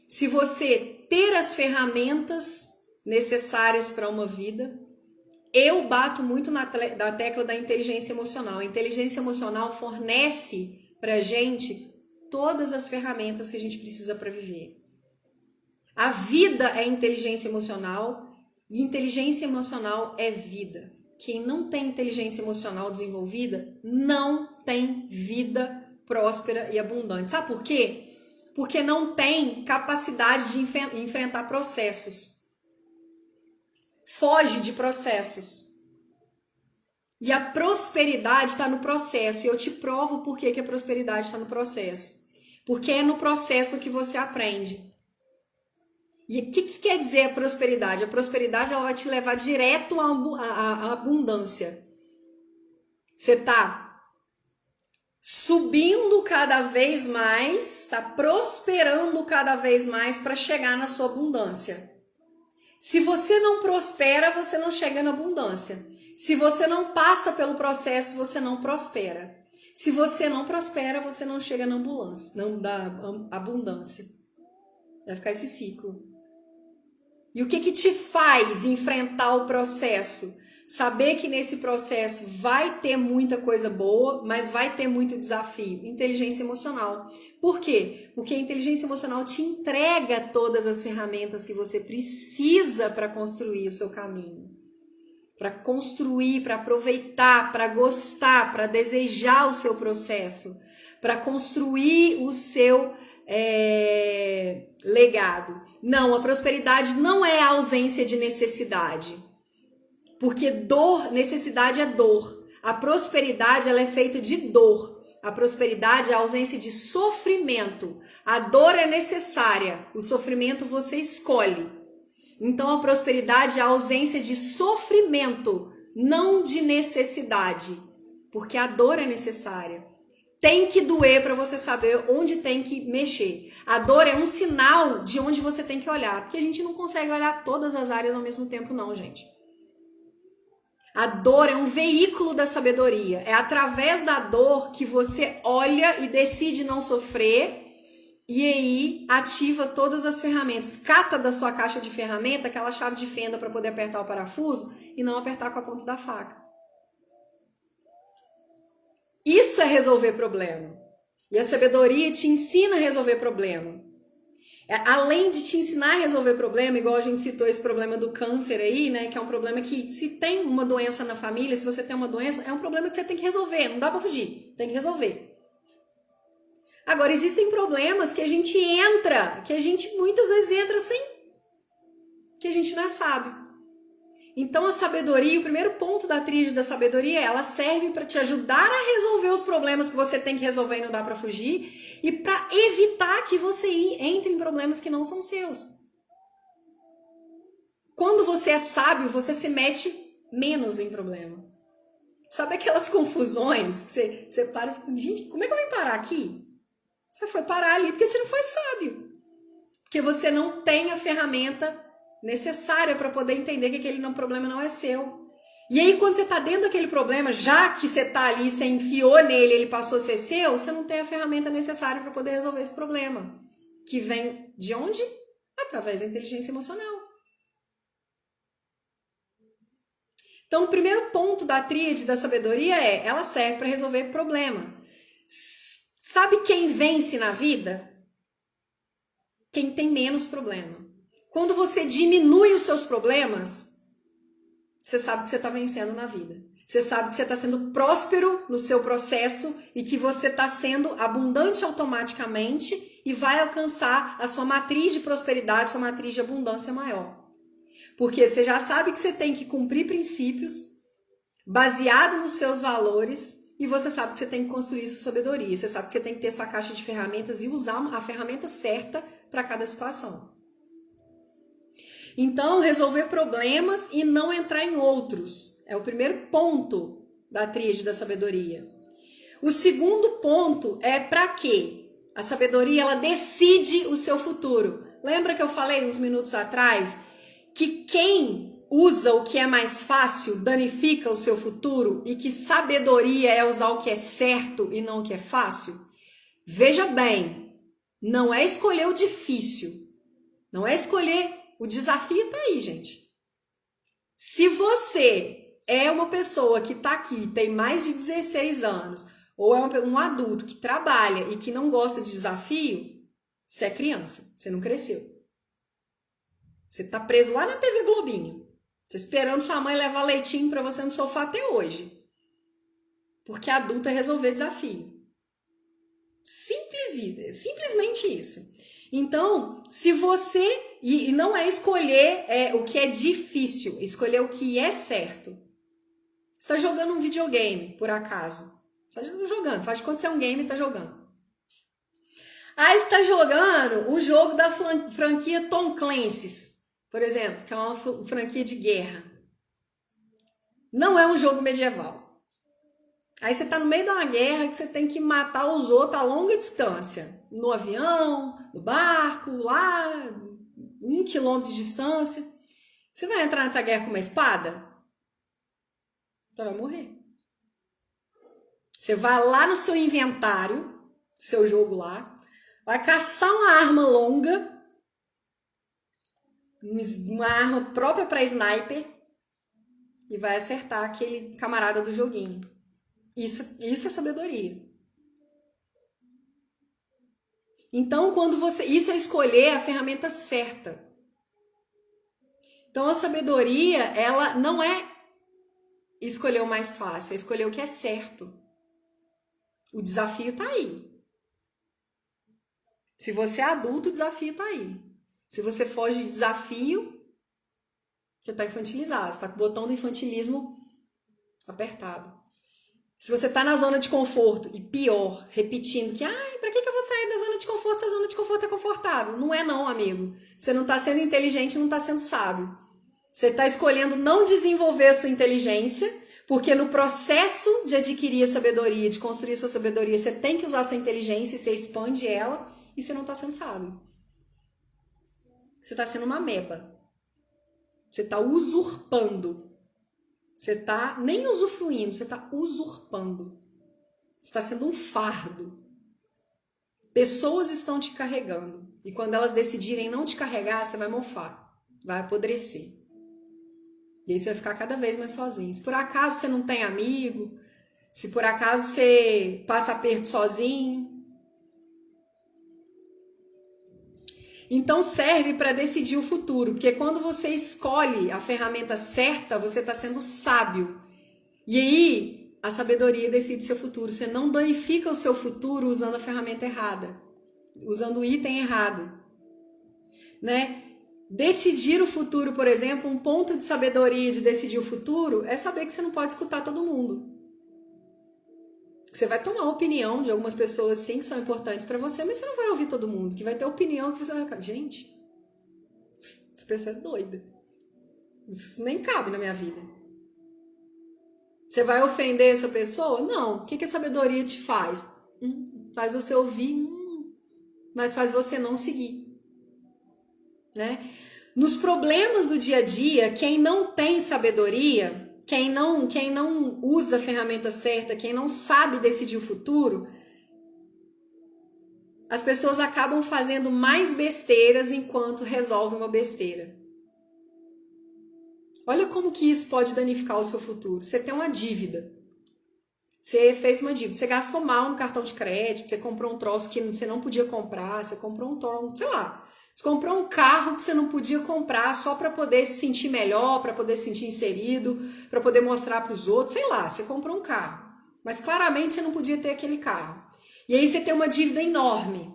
se você ter as ferramentas necessárias para uma vida, eu bato muito na tecla da inteligência emocional. A inteligência emocional fornece para a gente todas as ferramentas que a gente precisa para viver. A vida é inteligência emocional e inteligência emocional é vida. Quem não tem inteligência emocional desenvolvida não tem vida próspera e abundante. Sabe por quê? Porque não tem capacidade de enfrentar processos. Foge de processos. E a prosperidade está no processo. E eu te provo por que a prosperidade está no processo. Porque é no processo que você aprende. E o que quer dizer a prosperidade? A prosperidade ela vai te levar direto à abundância. Você está subindo cada vez mais, está prosperando cada vez mais para chegar na sua abundância. Se você não prospera, você não chega na abundância. Se você não passa pelo processo, você não prospera. Se você não prospera, você não chega na abundância. Vai ficar esse ciclo. E o que te faz enfrentar o processo? Saber que nesse processo vai ter muita coisa boa, mas vai ter muito desafio. Inteligência emocional. Por quê? Porque a inteligência emocional te entrega todas as ferramentas que você precisa para construir o seu caminho. Para construir, para aproveitar, para gostar, para desejar o seu processo. Para construir o seu legado. Não, a prosperidade não é a ausência de necessidade. Porque necessidade é dor. A prosperidade ela é feita de dor. A prosperidade é a ausência de sofrimento. A dor é necessária. O sofrimento você escolhe. Então a prosperidade é a ausência de sofrimento, não de necessidade. Porque a dor é necessária. Tem que doer para você saber onde tem que mexer. A dor é um sinal de onde você tem que olhar. Porque a gente não consegue olhar todas as áreas ao mesmo tempo não, gente. A dor é um veículo da sabedoria. É através da dor que você olha e decide não sofrer. E aí ativa todas as ferramentas. Cata da sua caixa de ferramenta aquela chave de fenda para poder apertar o parafuso e não apertar com a ponta da faca. Isso é resolver problema. E a sabedoria te ensina a resolver problema. Além de te ensinar a resolver problema, igual a gente citou esse problema do câncer aí, né? Que é um problema que, se tem uma doença na família, se você tem uma doença, é um problema que você tem que resolver. Não dá pra fugir, tem que resolver. Agora, existem problemas que a gente entra, que a gente muitas vezes entra sem que a gente não é sábio. Então a sabedoria, o primeiro ponto da tríade da sabedoria, ela serve para te ajudar a resolver os problemas que você tem que resolver e não dá para fugir, e para evitar que você entra em problemas que não são seus. Quando você é sábio, você se mete menos em problema. Sabe aquelas confusões que você para e fala, gente, como é que eu vim parar aqui? Você foi parar ali porque você não foi sábio. Porque você não tem a ferramenta necessária para poder entender que aquele problema não é seu. E aí, quando você está dentro daquele problema, já que você está ali, você enfiou nele, ele passou a ser seu, você não tem a ferramenta necessária para poder resolver esse problema. Que vem de onde? Através da inteligência emocional. Então, o primeiro ponto da tríade da sabedoria ela serve para resolver problema. Sabe quem vence na vida? Quem tem menos problema. Quando você diminui os seus problemas, você sabe que você está vencendo na vida. Você sabe que você está sendo próspero no seu processo e que você está sendo abundante automaticamente e vai alcançar a sua matriz de prosperidade, sua matriz de abundância maior. Porque você já sabe que você tem que cumprir princípios baseado nos seus valores e você sabe que você tem que construir sua sabedoria. Você sabe que você tem que ter sua caixa de ferramentas e usar a ferramenta certa para cada situação. Então, resolver problemas e não entrar em outros é o primeiro ponto da tríade da sabedoria. O segundo ponto é para quê? A sabedoria, ela decide o seu futuro. Lembra que eu falei uns minutos atrás que quem usa o que é mais fácil danifica o seu futuro e que sabedoria é usar o que é certo e não o que é fácil? Veja bem, não é escolher o difícil, não é escolher... O desafio tá aí, gente. Se você é uma pessoa que tá aqui, tem mais de 16 anos, ou é um adulto que trabalha e que não gosta de desafio, você é criança, você não cresceu. Você tá preso lá na TV Globinho, você esperando sua mãe levar leitinho pra você no sofá até hoje. Porque adulto é resolver desafio. Simplesmente isso. Então, se você... E não é escolher o que é difícil, escolher o que é certo. Você está jogando um videogame, por acaso. Você está jogando, faz de conta que você é um game e está jogando. Aí você está jogando o jogo da franquia Tom Clancy's, por exemplo, que é uma franquia de guerra. Não é um jogo medieval. Aí você está no meio de uma guerra que você tem que matar os outros a longa distância. No avião, no barco, lá... 1 quilômetro de distância. Você vai entrar nessa guerra com uma espada? Então vai morrer. Você vai lá no seu inventário, seu jogo lá, vai caçar uma arma longa, uma arma própria para sniper, e vai acertar aquele camarada do joguinho. Isso é sabedoria. Então, quando você... Isso é escolher a ferramenta certa. Então, a sabedoria, ela não é escolher o mais fácil, é escolher o que é certo. O desafio tá aí. Se você é adulto, o desafio tá aí. Se você foge de desafio, você tá infantilizado, você tá com o botão do infantilismo apertado. Se você tá na zona de conforto, e pior, repetindo que, pra que eu vou sair da zona de conforto se a zona de conforto é confortável? Não é não, amigo. Você não tá sendo inteligente, não tá sendo sábio. Você tá escolhendo não desenvolver a sua inteligência, porque no processo de adquirir a sabedoria, de construir a sua sabedoria, você tem que usar a sua inteligência e você expande ela, e você não tá sendo sábio. Você tá sendo uma ameba. Você tá usurpando. Você está nem usufruindo, você está usurpando. Você está sendo um fardo. Pessoas estão te carregando. E quando elas decidirem não te carregar, você vai mofar. Vai apodrecer. E aí você vai ficar cada vez mais sozinho. Se por acaso você não tem amigo, se por acaso você passa aperto sozinho. Então serve para decidir o futuro, porque quando você escolhe a ferramenta certa, você está sendo sábio. E aí a sabedoria decide seu futuro. Você não danifica o seu futuro usando a ferramenta errada, usando o item errado, né? Decidir o futuro, por exemplo, um ponto de sabedoria de decidir o futuro é saber que você não pode escutar todo mundo. Você vai tomar a opinião de algumas pessoas, sim, que são importantes para você, mas você não vai ouvir todo mundo, que vai ter opinião que você vai ficar, gente, essa pessoa é doida. Isso nem cabe na minha vida. Você vai ofender essa pessoa? Não. O que a sabedoria te faz? Faz você ouvir, mas faz você não seguir. Né? Nos problemas do dia a dia, quem não tem sabedoria, quem não usa a ferramenta certa, quem não sabe decidir o futuro, as pessoas acabam fazendo mais besteiras enquanto resolvem uma besteira. Olha como que isso pode danificar o seu futuro. Você tem uma dívida. Você fez uma dívida. Você gastou mal no cartão de crédito. Você comprou um troço que você não podia comprar. Você comprou um troço, sei lá. Você comprou um carro que você não podia comprar só para poder se sentir melhor, para poder se sentir inserido, para poder mostrar para os outros. Sei lá, você comprou um carro. Mas claramente você não podia ter aquele carro. E aí você tem uma dívida enorme.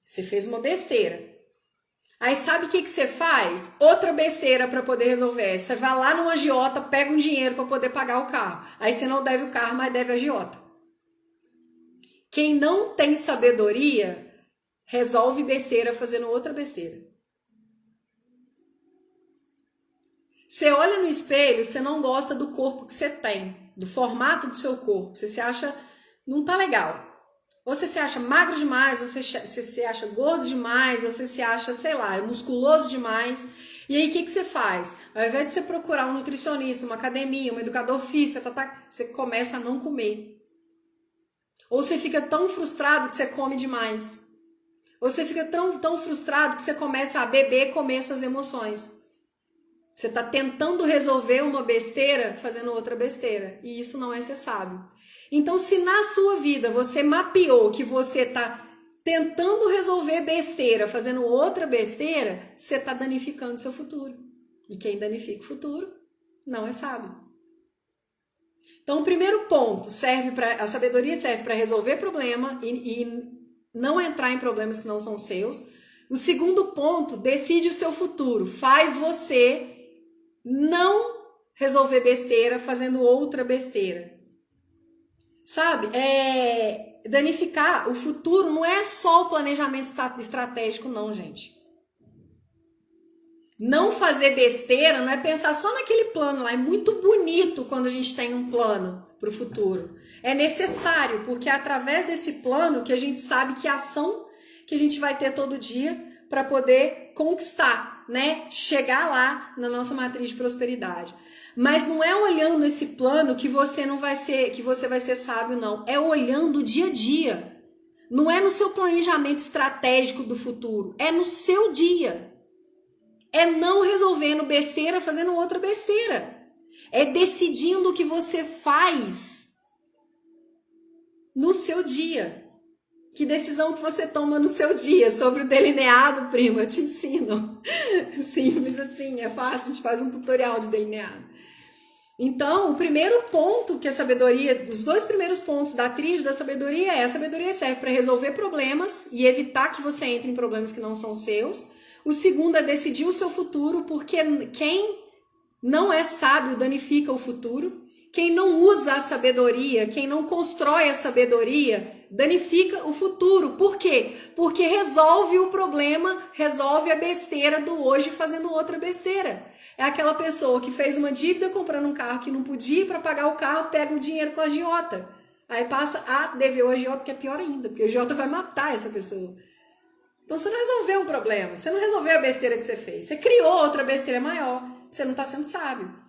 Você fez uma besteira. Aí sabe o que você faz? Outra besteira para poder resolver. Você vai lá no agiota, pega um dinheiro para poder pagar o carro. Aí você não deve o carro, mas deve a agiota. Quem não tem sabedoria, resolve besteira fazendo outra besteira. Você olha no espelho, você não gosta do corpo que você tem, do formato do seu corpo. Você se acha, não tá legal. Ou você se acha magro demais, ou você se acha gordo demais, ou você se acha, sei lá, musculoso demais. E aí o que você faz? Ao invés de você procurar um nutricionista, uma academia, um educador físico, você começa a não comer. Ou você fica tão frustrado que você come demais. Ou você fica tão frustrado que você começa a beber e comer suas emoções. Você está tentando resolver uma besteira fazendo outra besteira. E isso não é ser sábio. Então, se na sua vida você mapeou que você está tentando resolver besteira, fazendo outra besteira, você está danificando seu futuro. E quem danifica o futuro não é sábio. Então, o primeiro ponto, a sabedoria serve para resolver problema e não entrar em problemas que não são seus. O segundo ponto, decide o seu futuro. Faz você não resolver besteira fazendo outra besteira. Sabe, danificar o futuro não é só o planejamento estratégico, não, gente. Não fazer besteira não é pensar só naquele plano lá. É muito bonito quando a gente tem um plano para o futuro. É necessário, porque é através desse plano que a gente sabe que ação que a gente vai ter todo dia para poder conquistar, né? Chegar lá na nossa matriz de prosperidade. Mas não é olhando esse plano que você vai ser sábio, não. É olhando o dia a dia. Não é no seu planejamento estratégico do futuro. É no seu dia. É não resolvendo besteira, fazendo outra besteira. É decidindo o que você faz no seu dia. Que decisão que você toma no seu dia sobre o delineado, prima? Eu te ensino. Simples assim, é fácil, a gente faz um tutorial de delineado. Então, o primeiro ponto que a sabedoria, os dois primeiros pontos da tríade da sabedoria a sabedoria serve para resolver problemas e evitar que você entre em problemas que não são seus. O segundo é decidir o seu futuro, porque quem não é sábio danifica o futuro. Quem não usa a sabedoria, quem não constrói a sabedoria, danifica o futuro. Por quê? Porque resolve o problema, resolve a besteira do hoje fazendo outra besteira. É aquela pessoa que fez uma dívida comprando um carro que não podia, para pagar o carro, pega o dinheiro com a agiota. Aí passa a dever o agiota, que é pior ainda, porque o agiota vai matar essa pessoa. Então você não resolveu o problema, você não resolveu a besteira que você fez. Você criou outra besteira maior, você não está sendo sábio.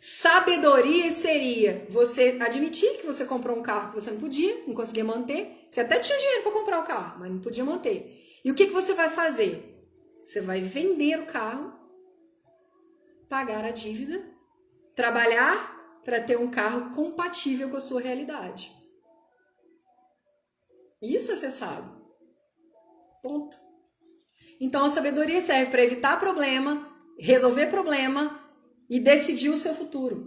Sabedoria seria você admitir que você comprou um carro que você não podia, não conseguia manter. Você até tinha dinheiro para comprar o carro, mas não podia manter. E o que você vai fazer? Você vai vender o carro, pagar a dívida, trabalhar para ter um carro compatível com a sua realidade. Isso é ser sábio. Ponto. Então a sabedoria serve para evitar problema, resolver problema e decidir o seu futuro.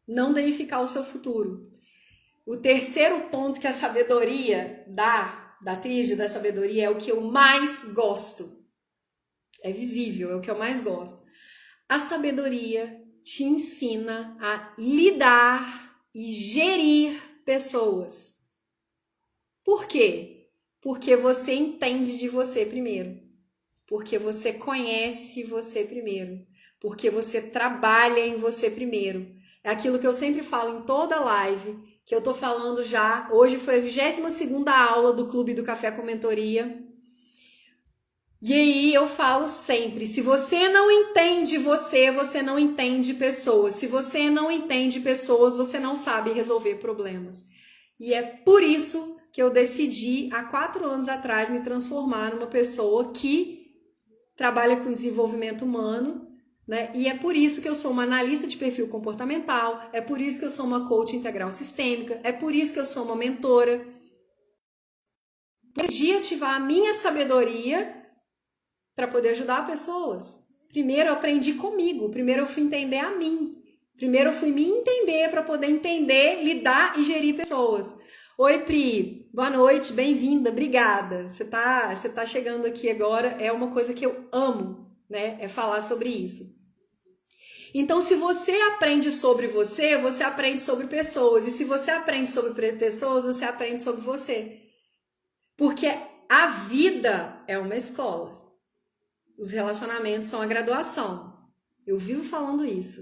Não danificar o seu futuro. O terceiro ponto que a sabedoria da tríade da sabedoria é o que eu mais gosto. É visível, é o que eu mais gosto. A sabedoria te ensina a lidar e gerir pessoas. Por quê? Porque você entende de você primeiro. Porque você conhece você primeiro. Porque você trabalha em você primeiro. É aquilo que eu sempre falo em toda live, que eu tô falando já. Hoje foi a 22ª aula do Clube do Café com Mentoria. E aí eu falo sempre, se você não entende você, você não entende pessoas. Se você não entende pessoas, você não sabe resolver problemas. E é por isso que eu decidi, há 4 anos atrás, me transformar numa pessoa que trabalha com desenvolvimento humano, né? E é por isso que eu sou uma analista de perfil comportamental, é por isso que eu sou uma coach integral sistêmica, é por isso que eu sou uma mentora. Eu decidi ativar a minha sabedoria para poder ajudar pessoas. Primeiro eu aprendi comigo, primeiro eu fui entender a mim. Primeiro eu fui me entender para poder entender, lidar e gerir pessoas. Oi, Pri, boa noite, bem-vinda, obrigada. Você tá chegando aqui agora, é uma coisa que eu amo, né? É falar sobre isso. Então, se você aprende sobre você, você aprende sobre pessoas. E se você aprende sobre pessoas, você aprende sobre você. Porque a vida é uma escola. Os relacionamentos são a graduação. Eu vivo falando isso.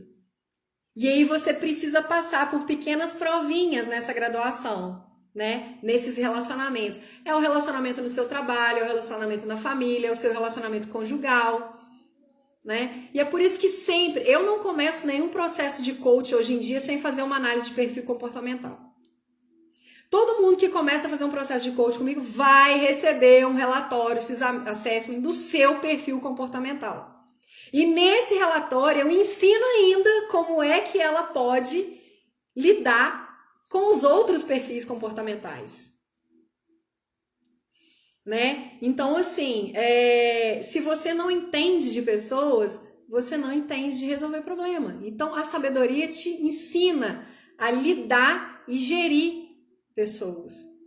E aí você precisa passar por pequenas provinhas nessa graduação, né? Nesses relacionamentos. É o relacionamento no seu trabalho, é o relacionamento na família, é o seu relacionamento conjugal, né? E é por isso que sempre, eu não começo nenhum processo de coach hoje em dia sem fazer uma análise de perfil comportamental. Todo mundo que começa a fazer um processo de coach comigo vai receber um relatório, assessment do seu perfil comportamental. E nesse relatório eu ensino ainda como é que ela pode lidar com os outros perfis comportamentais. Né? Então, assim, se você não entende de pessoas, você não entende de resolver problema. Então, a sabedoria te ensina a lidar e gerir pessoas.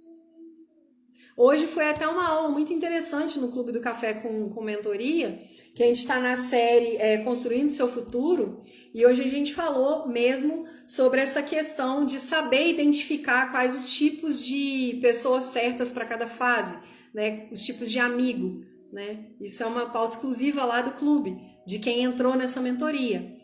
Hoje foi até uma aula muito interessante no Clube do Café com Mentoria, que a gente está na série Construindo Seu Futuro, e hoje a gente falou mesmo sobre essa questão de saber identificar quais os tipos de pessoas certas para cada fase, né? Os tipos de amigo, né? Isso é uma pauta exclusiva lá do clube, de quem entrou nessa mentoria.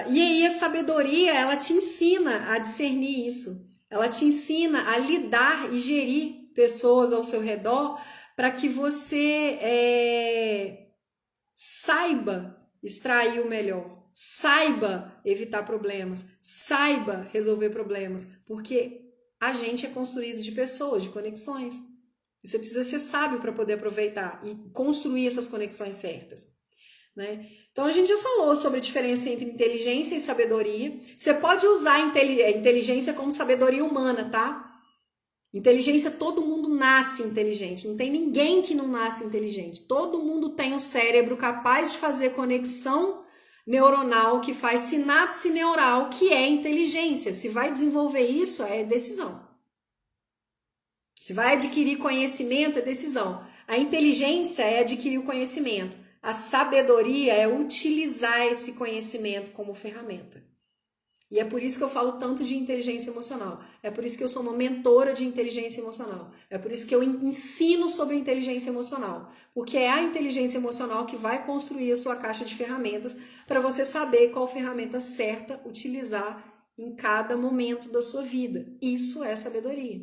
E aí a sabedoria, ela te ensina a discernir isso. Ela te ensina a lidar e gerir pessoas ao seu redor para que você saiba extrair o melhor, saiba evitar problemas, saiba resolver problemas, porque a gente é construído de pessoas, de conexões. E você precisa ser sábio para poder aproveitar e construir essas conexões certas. Né? Então a gente já falou sobre a diferença entre inteligência e sabedoria. Você pode usar a inteligência como sabedoria humana, tá? Inteligência, todo mundo nasce inteligente. Não tem ninguém que não nasce inteligente. Todo mundo tem um cérebro capaz de fazer conexão neuronal, que faz sinapse neural, que é inteligência. Se vai desenvolver isso, é decisão. Se vai adquirir conhecimento, é decisão. A inteligência é adquirir o conhecimento. A sabedoria é utilizar esse conhecimento como ferramenta. E é por isso que eu falo tanto de inteligência emocional. É por isso que eu sou uma mentora de inteligência emocional. É por isso que eu ensino sobre inteligência emocional. Porque é a inteligência emocional que vai construir a sua caixa de ferramentas para você saber qual ferramenta certa utilizar em cada momento da sua vida. Isso é sabedoria.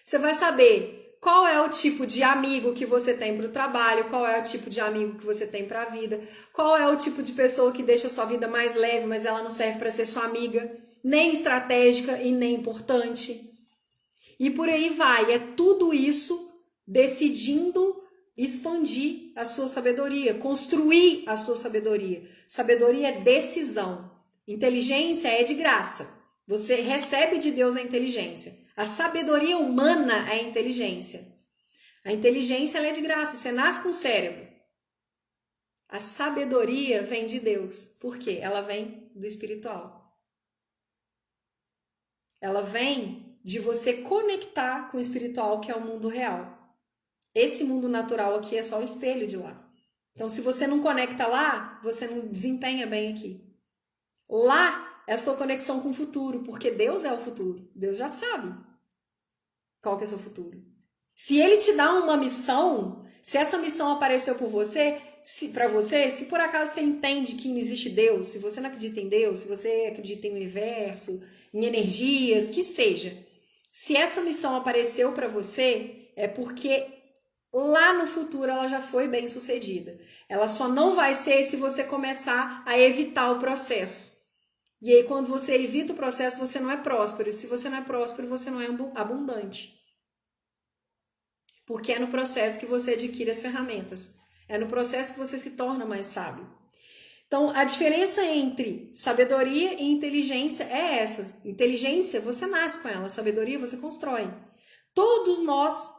Você vai saber qual é o tipo de amigo que você tem para o trabalho, qual é o tipo de amigo que você tem para a vida, qual é o tipo de pessoa que deixa a sua vida mais leve, mas ela não serve para ser sua amiga, nem estratégica e nem importante. E por aí vai, é tudo isso decidindo expandir a sua sabedoria, construir a sua sabedoria. Sabedoria é decisão, inteligência é de graça. Você recebe de Deus a inteligência. A sabedoria humana é a inteligência. A inteligência ela é de graça, você nasce com o cérebro. A sabedoria vem de Deus. Por quê? Ela vem do espiritual. Ela vem de você conectar com o espiritual, que é o mundo real. Esse mundo natural aqui é só o espelho de lá. Então, se você não conecta lá, você não desempenha bem aqui. Lá é a sua conexão com o futuro, porque Deus é o futuro. Deus já sabe qual que é o seu futuro. Se ele te dá uma missão, se essa missão apareceu por você, para você, se por acaso você entende que não existe Deus, se você não acredita em Deus, se você acredita em universo, em energias, que seja. Se essa missão apareceu para você, é porque lá no futuro ela já foi bem sucedida. Ela só não vai ser se você começar a evitar o processo. E aí quando você evita o processo, você não é próspero. E se você não é próspero, você não é abundante. Porque é no processo que você adquire as ferramentas. É no processo que você se torna mais sábio. Então, a diferença entre sabedoria e inteligência é essa. Inteligência, você nasce com ela. Sabedoria, você constrói. Todos nós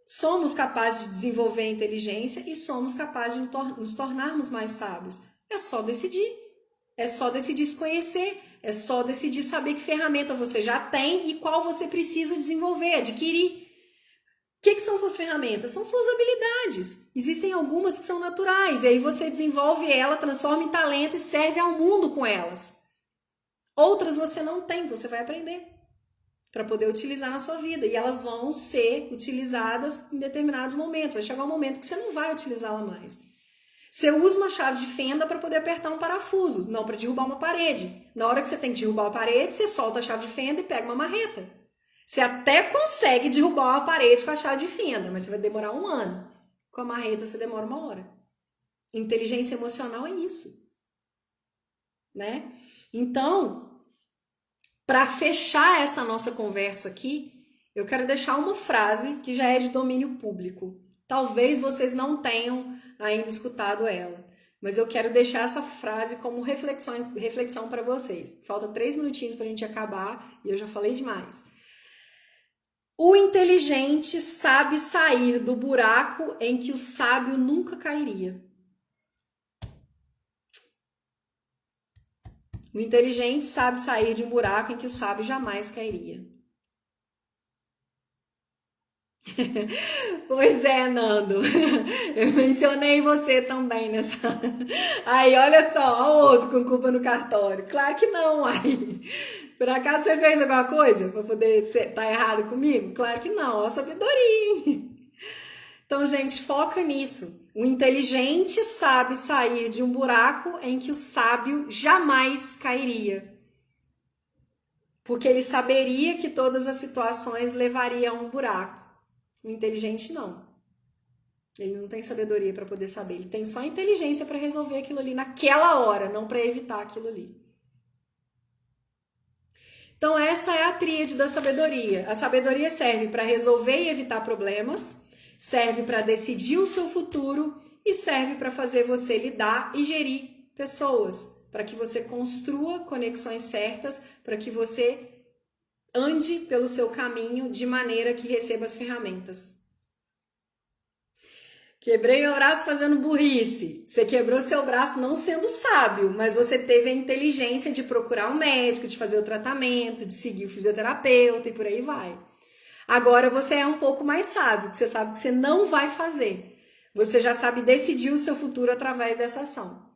somos capazes de desenvolver a inteligência e somos capazes de nos tornarmos mais sábios. É só decidir. É só decidir se conhecer. É só decidir saber que ferramenta você já tem e qual você precisa desenvolver, adquirir. O que são suas ferramentas? São suas habilidades. Existem algumas que são naturais, e aí você desenvolve ela, transforma em talento e serve ao mundo com elas. Outras você não tem, você vai aprender para poder utilizar na sua vida. E elas vão ser utilizadas em determinados momentos. Vai chegar um momento que você não vai utilizá-la mais. Você usa uma chave de fenda para poder apertar um parafuso, não para derrubar uma parede. Na hora que você tem que derrubar a parede, você solta a chave de fenda e pega uma marreta. Você até consegue derrubar uma parede com a chave de fenda, mas você vai demorar 1 ano. Com a marreta você demora 1 hora. Inteligência emocional é isso, né? Então, para fechar essa nossa conversa aqui, eu quero deixar uma frase que já é de domínio público. Talvez vocês não tenham ainda escutado ela, mas eu quero deixar essa frase como reflexão para vocês. Falta 3 minutinhos para a gente acabar e eu já falei demais. O inteligente sabe sair do buraco em que o sábio nunca cairia. O inteligente sabe sair de um buraco em que o sábio jamais cairia. Pois é, Nando. Eu mencionei você também nessa. Aí, olha só, o outro com culpa no cartório. Claro que não, aí. Por acaso você fez alguma coisa para poder estar errado comigo? Claro que não, ó, sabedoria. Então, gente, foca nisso. O inteligente sabe sair de um buraco em que o sábio jamais cairia. Porque ele saberia que todas as situações levariam a um buraco. O inteligente não. Ele não tem sabedoria para poder saber. Ele tem só inteligência para resolver aquilo ali naquela hora, não para evitar aquilo ali. Então, essa é a tríade da sabedoria. A sabedoria serve para resolver e evitar problemas, serve para decidir o seu futuro e serve para fazer você lidar e gerir pessoas, para que você construa conexões certas, para que você ande pelo seu caminho de maneira que receba as ferramentas. Quebrei meu braço fazendo burrice. Você quebrou seu braço não sendo sábio, mas você teve a inteligência de procurar um médico, de fazer o tratamento, de seguir o fisioterapeuta e por aí vai. Agora você é um pouco mais sábio, porque você sabe que você não vai fazer. Você já sabe decidir o seu futuro através dessa ação,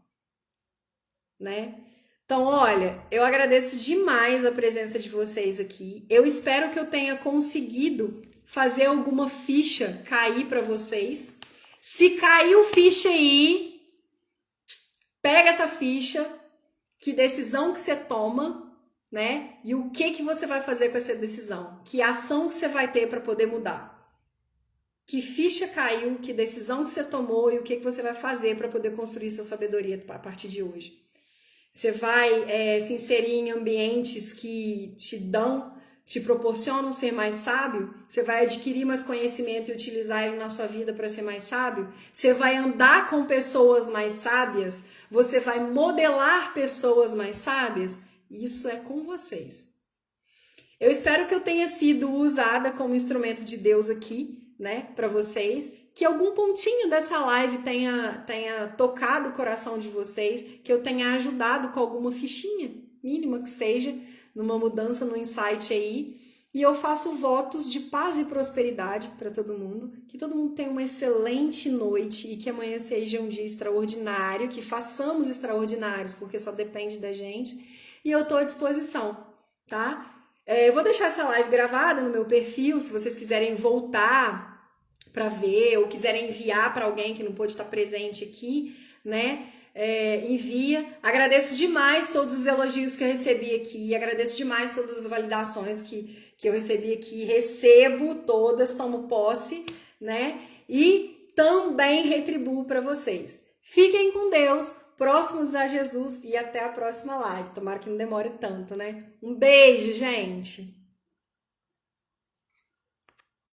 né? Então, olha, eu agradeço demais a presença de vocês aqui. Eu espero que eu tenha conseguido fazer alguma ficha cair para vocês. Se caiu ficha aí, pega essa ficha, que decisão que você toma, né? E o que você vai fazer com essa decisão? Que ação que você vai ter para poder mudar? Que ficha caiu, que decisão que você tomou e o que você vai fazer para poder construir sua sabedoria a partir de hoje? Você vai se inserir em ambientes que te proporcionam ser mais sábio? Você vai adquirir mais conhecimento e utilizar ele na sua vida para ser mais sábio? Você vai andar com pessoas mais sábias? Você vai modelar pessoas mais sábias? Isso é com vocês. Eu espero que eu tenha sido usada como instrumento de Deus aqui, né, para vocês. Que algum pontinho dessa live tenha tocado o coração de vocês, que eu tenha ajudado com alguma fichinha, mínima que seja, numa mudança, no insight aí. E eu faço votos de paz e prosperidade para todo mundo, que todo mundo tenha uma excelente noite e que amanhã seja um dia extraordinário, que façamos extraordinários, porque só depende da gente. e eu tô à disposição, tá? Eu vou deixar essa live gravada no meu perfil, se vocês quiserem voltar para ver ou quiserem enviar para alguém que não pôde estar presente aqui, né? Envia. Agradeço demais todos os elogios que eu recebi aqui, agradeço demais todas as validações que eu recebi aqui, recebo todas, tomo posse, né? E também retribuo para vocês. Fiquem com Deus, próximos a Jesus e até a próxima live. Tomara que não demore tanto, né? Um beijo, gente!